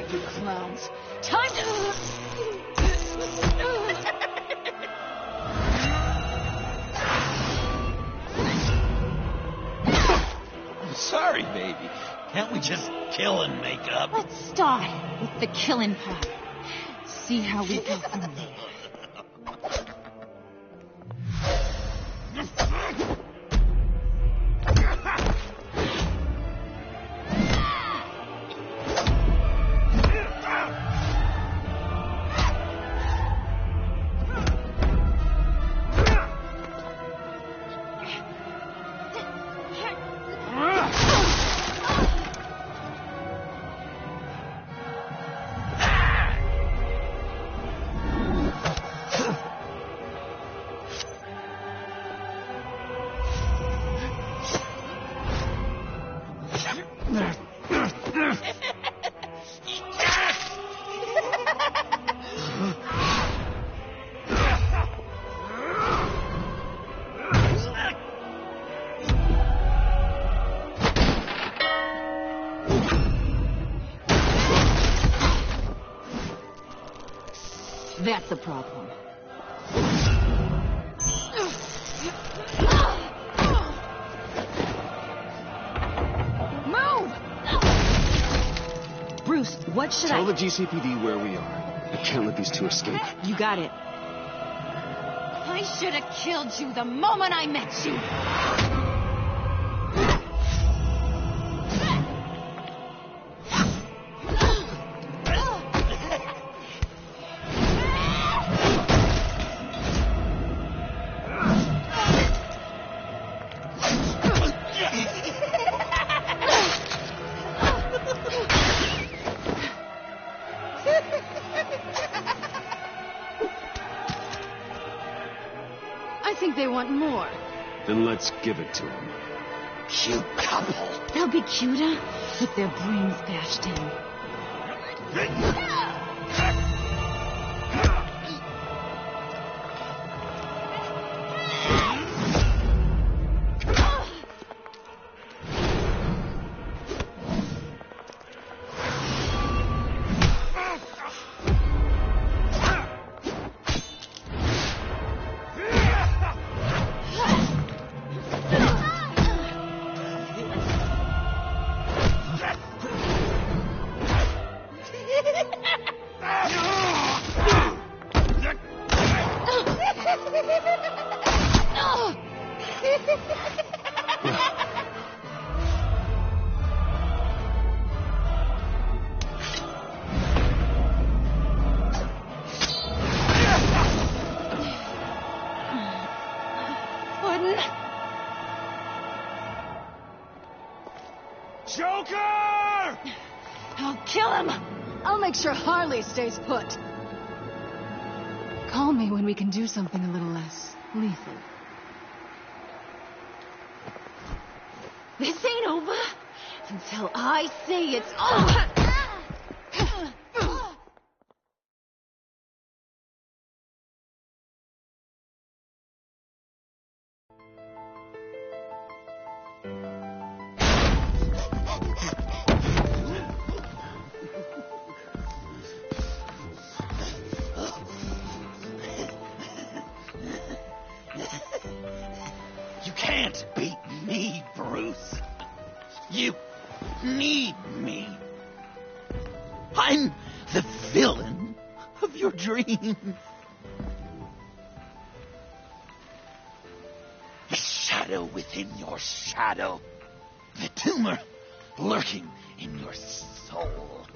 You clowns. Time to... I'm sorry, baby. Can't we just kill and make up? Let's start with the killing part. See how we go from there. That's the problem. Move! Bruce, what should Tell the GCPD where we are. I can't let these two escape. You got it. I should have killed you the moment I met you. I think they want more. Then let's give it to them. Cute couple. They'll be cuter with their brains bashed in. Joker! I'll kill him! I'll make sure Harley stays put. Call me when we can do something a little less lethal. This ain't over until I say it's over! You can't beat me, Bruce. You need me. I'm the villain of your dreams. shadow within your shadow. The tumor lurking in your soul.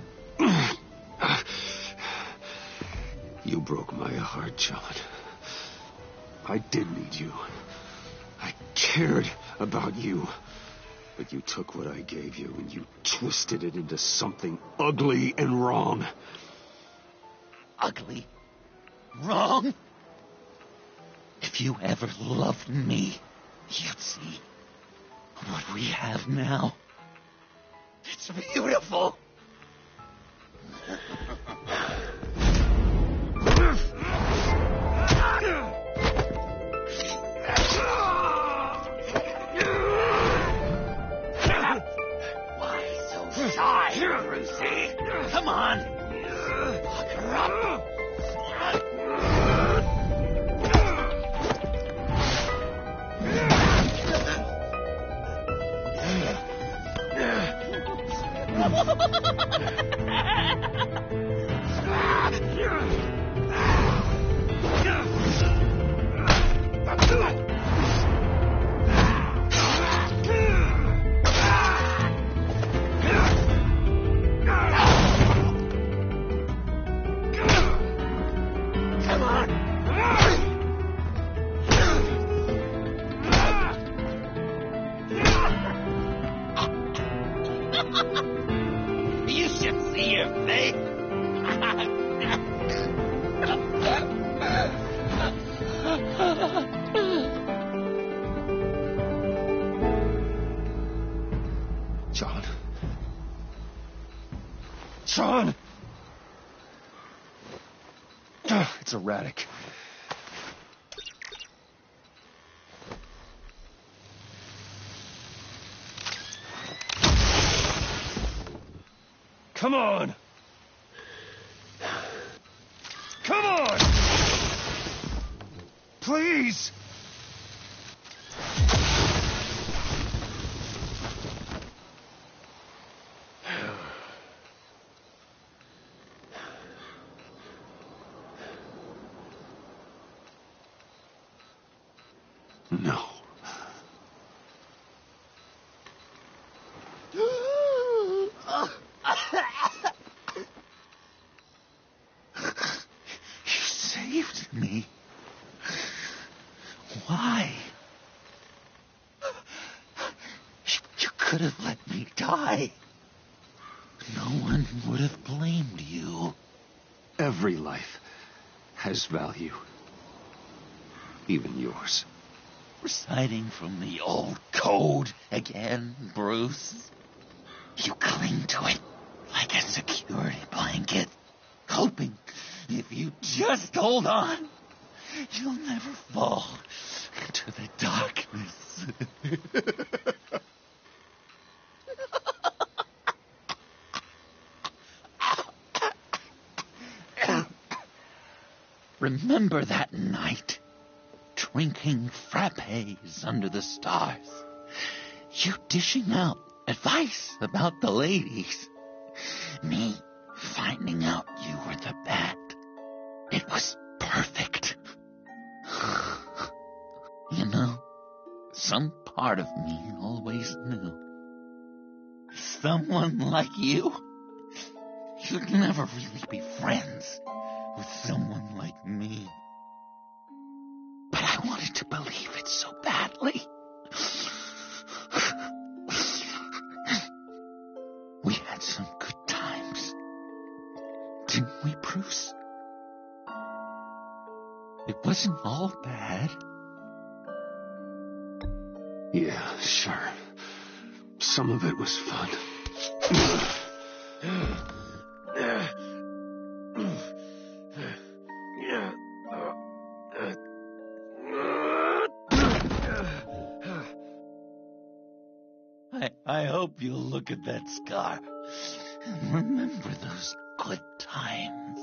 You broke my heart, John. I did need you. I cared about you. But you took what I gave you and you twisted it into something ugly and wrong. Ugly? Wrong? If you ever loved me, you'd see what we have now. It's beautiful. Why so shy, Brucey? Come on. Lock her up. You should see your face. John. John! It's erratic. Come on! Come on! Please! No. You saved me. Why? You could have let me die. No one would have blamed you. Every life has value. Even yours. Reciting from the old code again, Bruce. You cling to it like a security blanket, hoping if you just hold on, you'll never fall into the darkness. Remember that night, drinking frappes under the stars, you dishing out advice about the ladies, me finding out you were the bat. It was perfect. You know, some part of me always knew. Someone like you, you'd never really be friends with someone like me. But I wanted to believe it so badly. We had some good times, didn't we, Bruce? It wasn't all bad. Yeah, sure. Some of it was fun. I hope you'll look at that scar and remember those good times.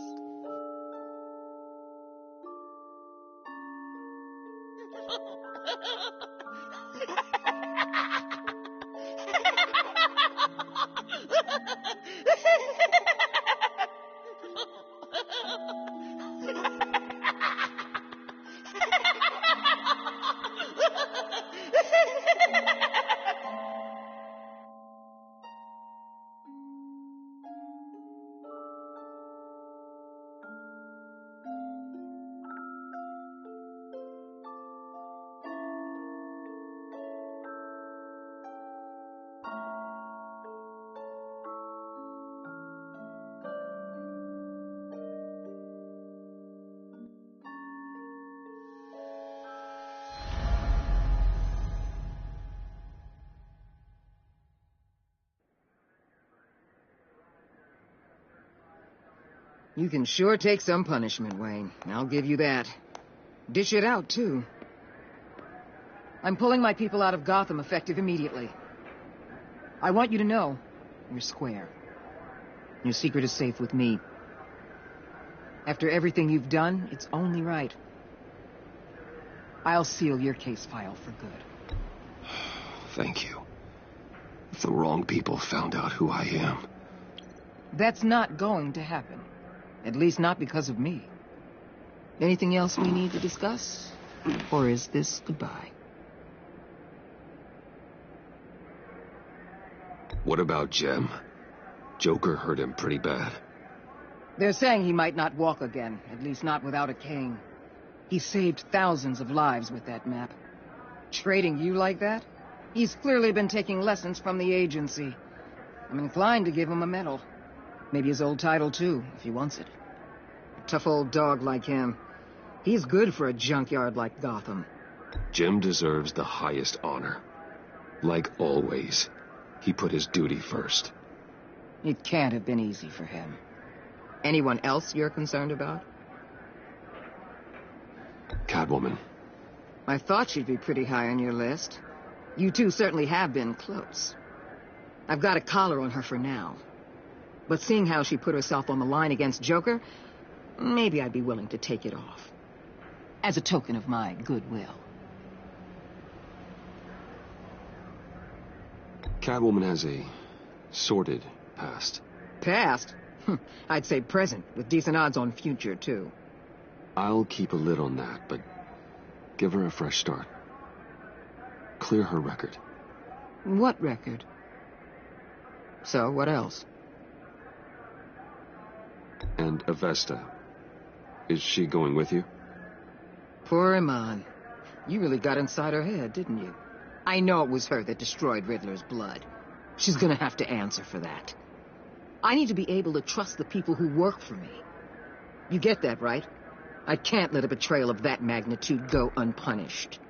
You can sure take some punishment, Wayne. I'll give you that. Dish it out, too. I'm pulling my people out of Gotham effective immediately. I want you to know you're square. Your secret is safe with me. After everything you've done, it's only right. I'll seal your case file for good. Thank you. If the wrong people found out who I am... That's not going to happen. At least not because of me. Anything else we need to discuss? Or is this goodbye? What about Jem? Joker hurt him pretty bad. They're saying he might not walk again, at least not without a cane. He saved thousands of lives with that map. Trading you like that? He's clearly been taking lessons from the agency. I'm inclined to give him a medal. Maybe his old title, too, if he wants it. A tough old dog like him. He's good for a junkyard like Gotham. Jem deserves the highest honor. Like always, he put his duty first. It can't have been easy for him. Anyone else you're concerned about? Catwoman. I thought she'd be pretty high on your list. You two certainly have been close. I've got a collar on her for now. But seeing how she put herself on the line against Joker, maybe I'd be willing to take it off. As a token of my goodwill. Catwoman has a sordid past. Past? I'd say present, with decent odds on future, too. I'll keep a lid on that, but give her a fresh start. Clear her record. What record? So, what else? And Avesta. Is she going with you? Poor Iman. You really got inside her head, didn't you? I know it was her that destroyed Riddler's blood. She's gonna have to answer for that. I need to be able to trust the people who work for me. You get that, right? I can't let a betrayal of that magnitude go unpunished.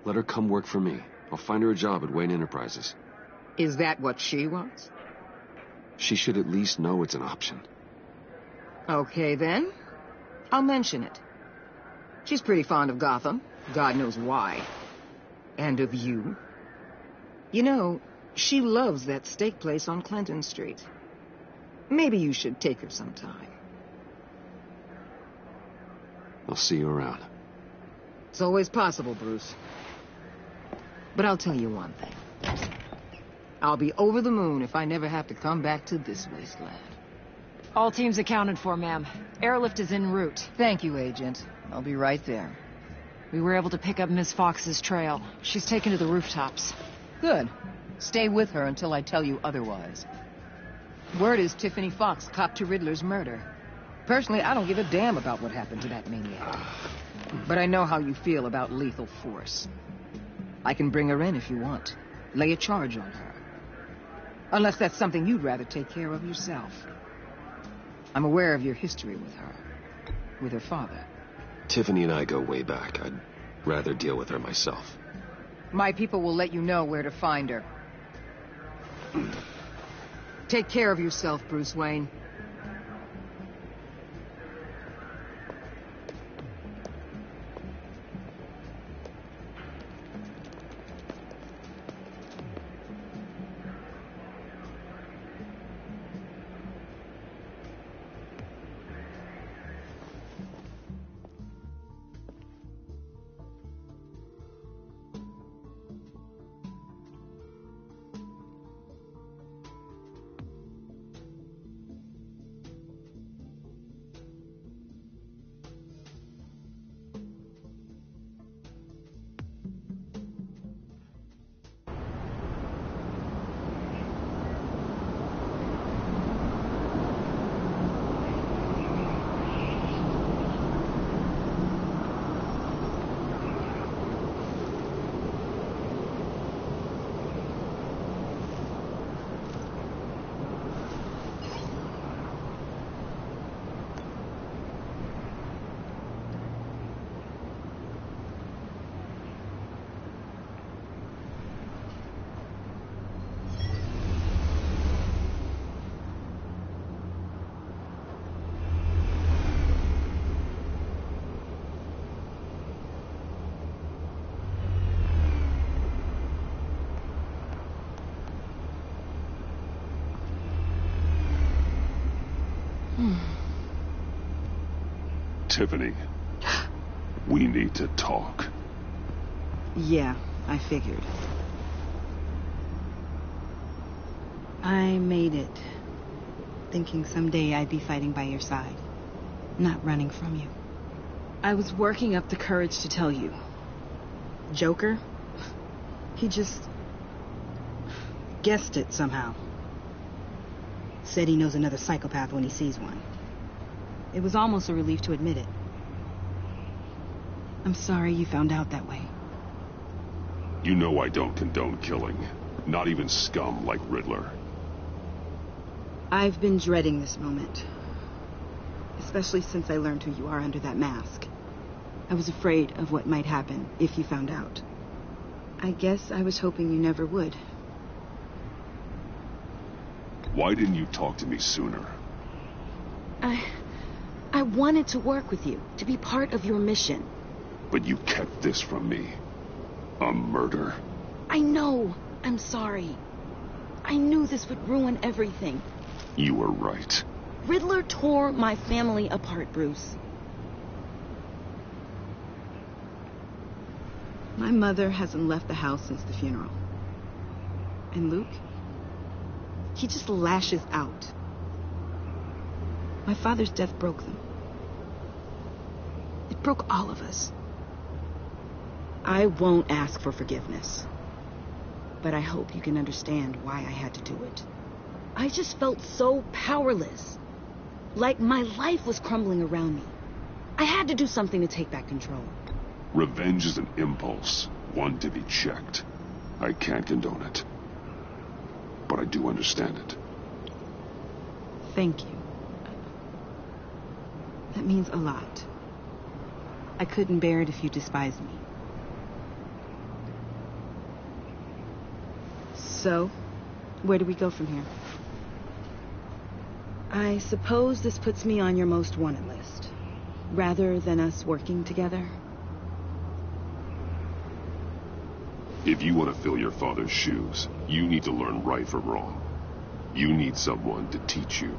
Let her come work for me. I'll find her a job at Wayne Enterprises. Is that what she wants? She should at least know it's an option. Okay, then. I'll mention it. She's pretty fond of Gotham. God knows why. And of you. You know, she loves that steak place on Clinton Street. Maybe you should take her sometime. I'll see you around. It's always possible, Bruce. But I'll tell you one thing. I'll be over the moon if I never have to come back to this wasteland. All teams accounted for, ma'am. Airlift is en route. Thank you, Agent. I'll be right there. We were able to pick up Miss Fox's trail. She's taken to the rooftops. Good. Stay with her until I tell you otherwise. Word is Tiffany Fox copped to Riddler's murder. Personally, I don't give a damn about what happened to that maniac. But I know how you feel about lethal force. I can bring her in if you want. Lay a charge on her. Unless that's something you'd rather take care of yourself. I'm aware of your history with her. With her father. Tiffany and I go way back. I'd rather deal with her myself. My people will let you know where to find her. Take care of yourself, Bruce Wayne. Tiffany, we need to talk. Yeah, I figured. I made it, thinking someday I'd be fighting by your side, not running from you. I was working up the courage to tell you. Joker, he just guessed it somehow. Said he knows another psychopath when he sees one. It was almost a relief to admit it. I'm sorry you found out that way. You know I don't condone killing. Not even scum like Riddler. I've been dreading this moment. Especially since I learned who you are under that mask. I was afraid of what might happen if you found out. I guess I was hoping you never would. Why didn't you talk to me sooner? I wanted to work with you, to be part of your mission. But you kept this from me. A murder. I know. I'm sorry. I knew this would ruin everything. You were right. Riddler tore my family apart, Bruce. My mother hasn't left the house since the funeral. And Luke? He just lashes out. My father's death broke them. It broke all of us. I won't ask for forgiveness. But I hope you can understand why I had to do it. I just felt so powerless. Like my life was crumbling around me. I had to do something to take back control. Revenge is an impulse, one to be checked. I can't condone it. But I do understand it. Thank you. That means a lot. I couldn't bear it if you despised me. So, where do we go from here? I suppose this puts me on your most wanted list, rather than us working together. If you want to fill your father's shoes, you need to learn right from wrong. You need someone to teach you.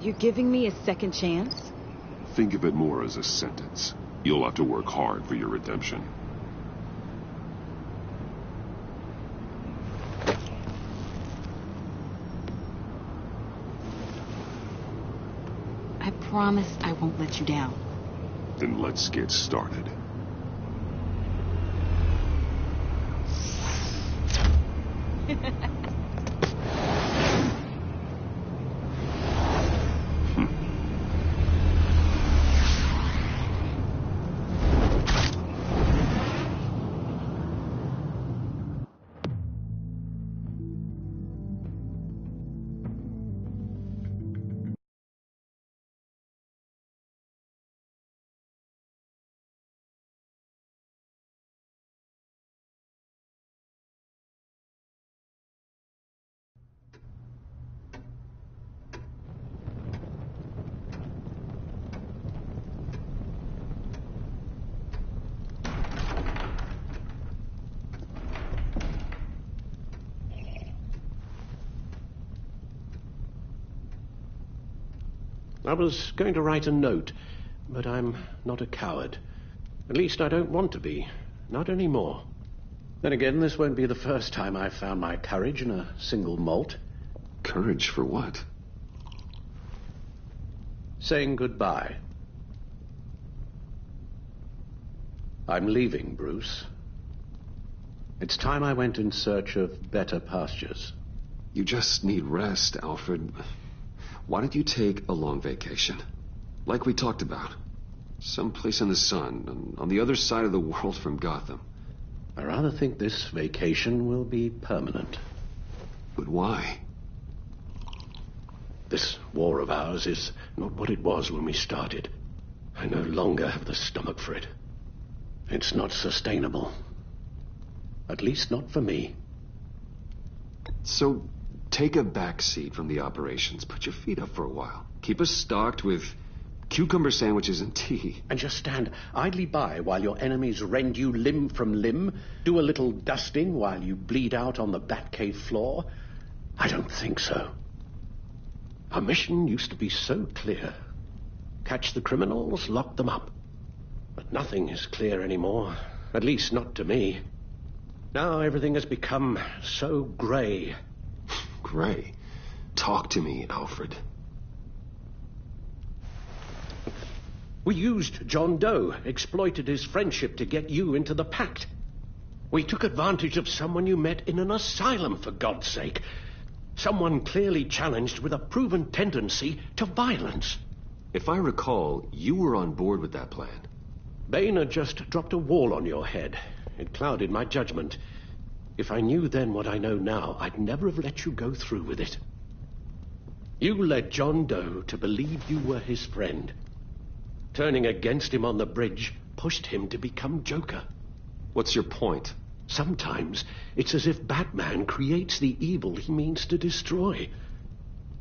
You're giving me a second chance? Think of it more as a sentence. You'll have to work hard for your redemption. I promise I won't let you down. Then let's get started. I was going to write a note, but I'm not a coward. At least I don't want to be. Not anymore. Then again, this won't be the first time I've found my courage in a single malt. Courage for what? Saying goodbye. I'm leaving, Bruce. It's time I went in search of better pastures. You just need rest, Alfred. Why don't you take a long vacation? Like we talked about. Someplace in the sun, on the other side of the world from Gotham. I rather think this vacation will be permanent. But why? This war of ours is not what it was when we started. I no longer have the stomach for it. It's not sustainable. At least not for me. So, take a back seat from the operations. Put your feet up for a while. Keep us stocked with cucumber sandwiches and tea. And just stand idly by while your enemies rend you limb from limb? Do a little dusting while you bleed out on the Batcave floor? I don't think so. Our mission used to be so clear. Catch the criminals, lock them up. But nothing is clear anymore, at least not to me. Now everything has become so gray. Gray? Talk to me, Alfred. We used John Doe, exploited his friendship to get you into the pact. We took advantage of someone you met in an asylum, for God's sake. Someone clearly challenged with a proven tendency to violence. If I recall, you were on board with that plan. Boehner just dropped a wall on your head. It clouded my judgment. If I knew then what I know now, I'd never have let you go through with it. You led John Doe to believe you were his friend. Turning against him on the bridge pushed him to become Joker. What's your point? Sometimes it's as if Batman creates the evil he means to destroy.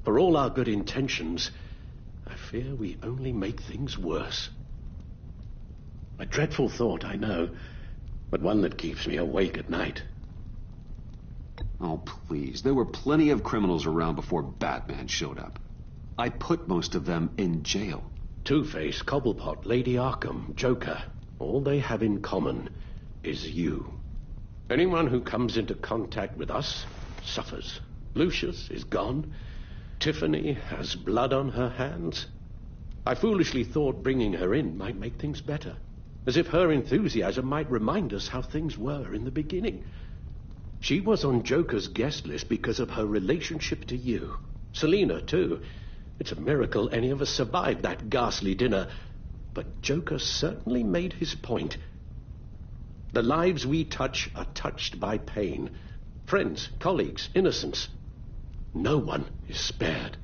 For all our good intentions, I fear we only make things worse. A dreadful thought, I know, but one that keeps me awake at night. Oh, please. There were plenty of criminals around before Batman showed up. I put most of them in jail. Two-Face, Cobblepot, Lady Arkham, Joker, all they have in common is you. Anyone who comes into contact with us suffers. Lucius is gone. Tiffany has blood on her hands. I foolishly thought bringing her in might make things better, as if her enthusiasm might remind us how things were in the beginning. She was on Joker's guest list because of her relationship to you. Selina, too. It's a miracle any of us survived that ghastly dinner. But Joker certainly made his point. The lives we touch are touched by pain. Friends, colleagues, innocents. No one is spared.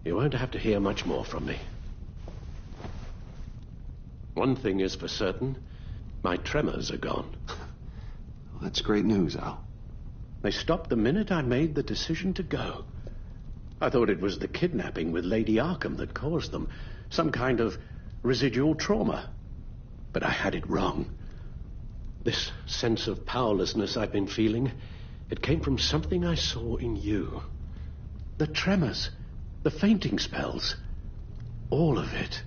You won't have to hear much more from me. One thing is for certain, my tremors are gone. Well, that's great news, Al. They stopped the minute I made the decision to go. I thought it was the kidnapping with Lady Arkham that caused them, some kind of residual trauma. But I had it wrong. This sense of powerlessness I've been feeling, it came from something I saw in you. The tremors, the fainting spells, all of it.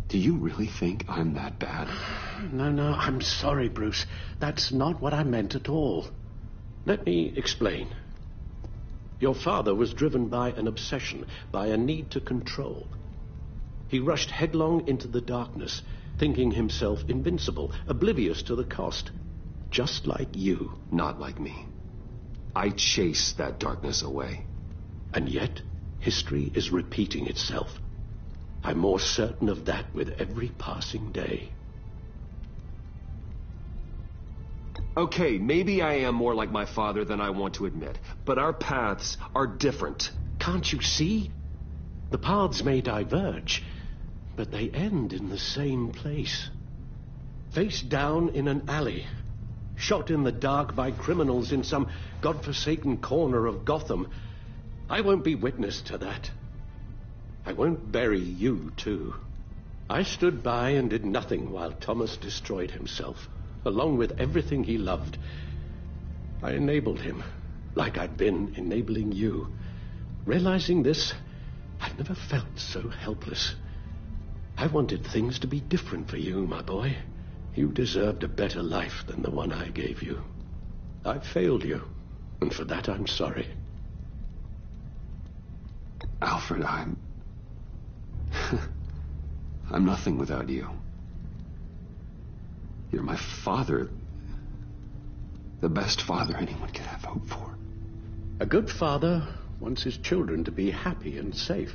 Do you really think I'm that bad? No, I'm sorry, Bruce. That's not what I meant at all. Let me explain. Your father was driven by an obsession, by a need to control. He rushed headlong into the darkness, thinking himself invincible, oblivious to the cost. Just like you. Not like me. I chase that darkness away. And yet, history is repeating itself. I'm more certain of that with every passing day. Okay, maybe I am more like my father than I want to admit, but our paths are different. Can't you see? The paths may diverge, but they end in the same place. Face down in an alley, shot in the dark by criminals in some godforsaken corner of Gotham. I won't be witness to that. I won't bury you, too. I stood by and did nothing while Thomas destroyed himself, along with everything he loved. I enabled him, like I'd been enabling you. Realizing this, I've never felt so helpless. I wanted things to be different for you, my boy. You deserved a better life than the one I gave you. I failed you, and for that I'm sorry. Alfred, I'm nothing without you. You're my father. The best father anyone could have hope for. A good father wants his children to be happy and safe.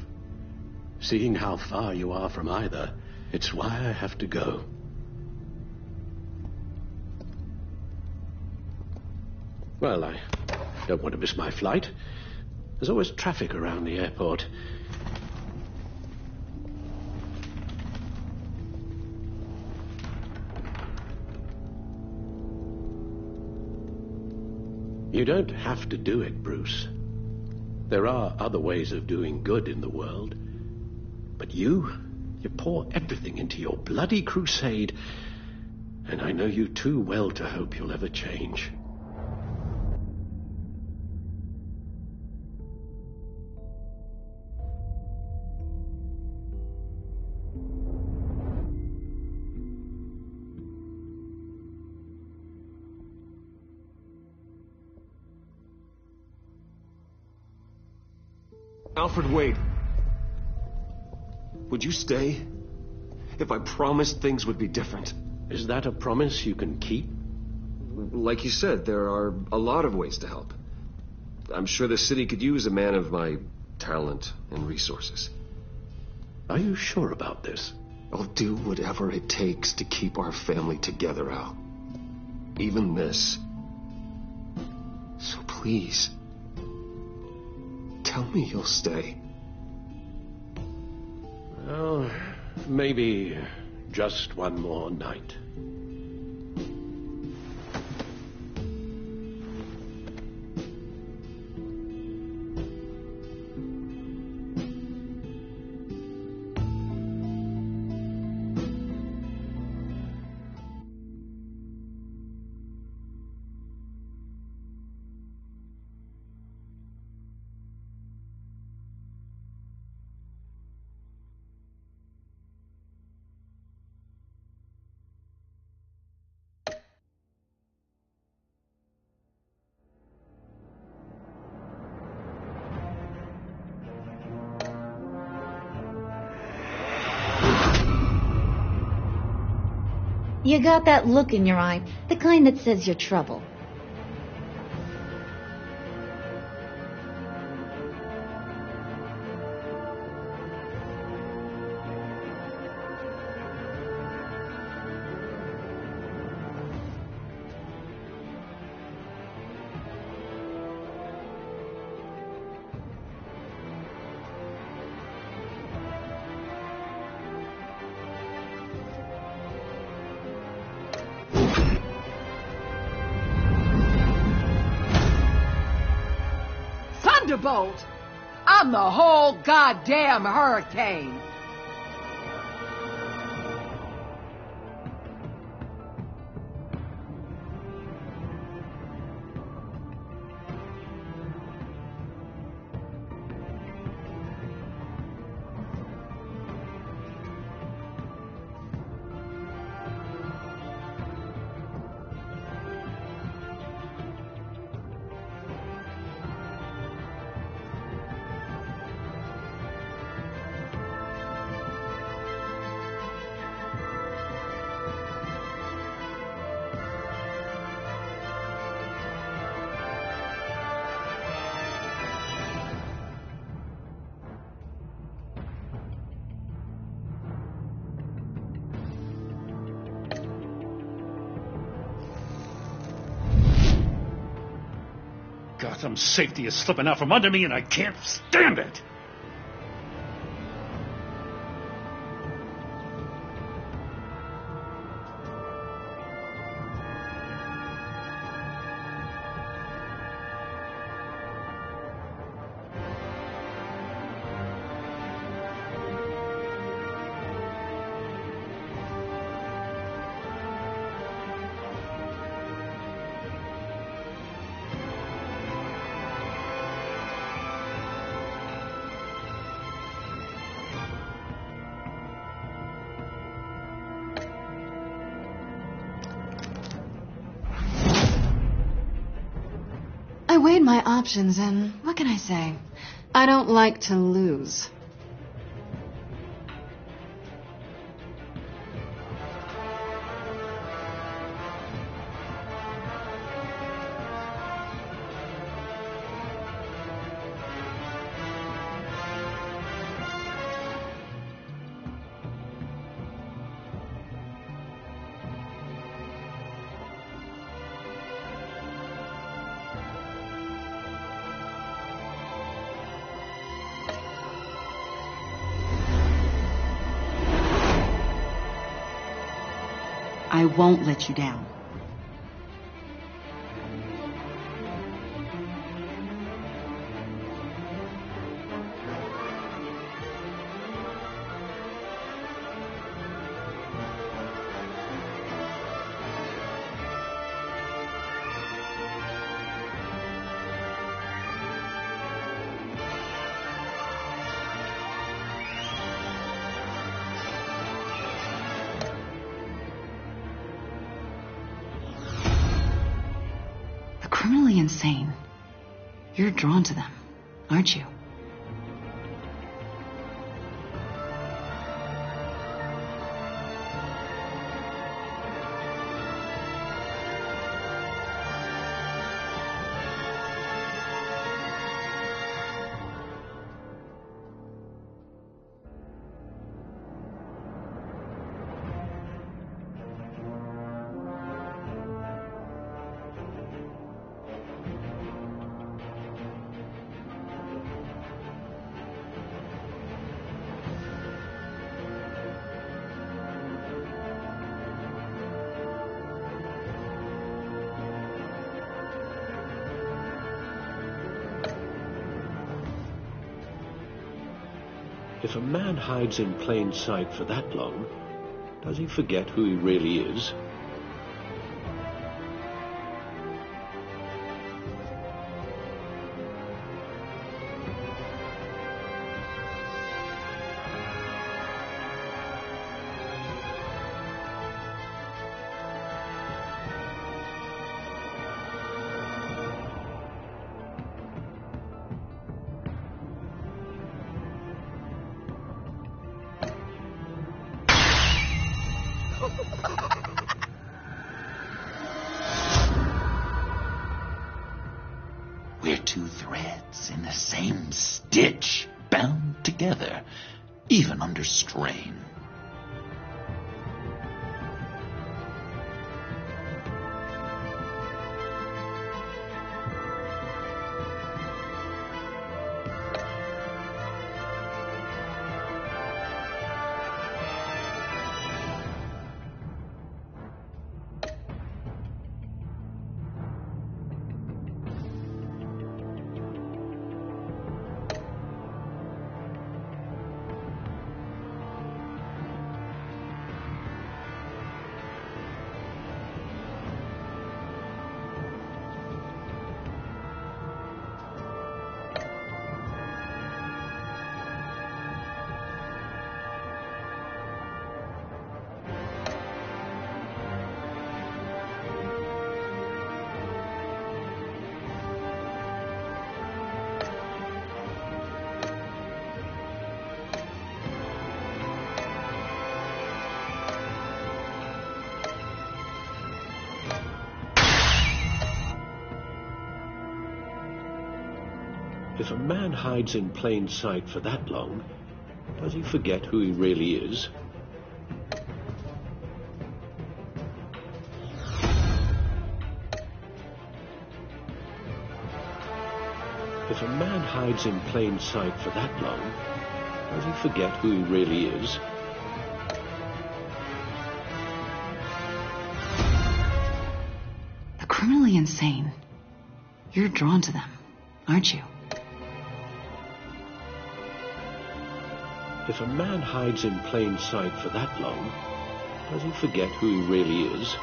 Seeing how far you are from either, it's why I have to go. Well, I don't want to miss my flight. There's always traffic around the airport. You don't have to do it, Bruce. There are other ways of doing good in the world. But you pour everything into your bloody crusade, And I know you too well to hope you'll ever change. Alfred, wait. Would you stay? If I promised things would be different. Is that a promise you can keep? Like you said, there are a lot of ways to help. I'm sure the city could use a man of my talent and resources. Are you sure about this? I'll do whatever it takes to keep our family together, Al. Even this. So please, tell me you'll stay. Well, maybe just one more night. You got that look in your eye, the kind that says you're trouble. Thunderbolt! I'm the whole goddamn hurricane! Gotham's safety is slipping out from under me, and I can't stand it! I weighed my options, and what can I say? I don't like to lose. I won't let you down. criminally insane. You're drawn to them, aren't you? If a man hides in plain sight for that long, does he forget who he really is? We're two threads in the same stitch, bound together, even under strain. If a man hides in plain sight for that long, does he forget who he really is? If a man hides in plain sight for that long, does he forget who he really is? The criminally insane. You're drawn to them, aren't you? If a man hides in plain sight for that long, does he forget who he really is?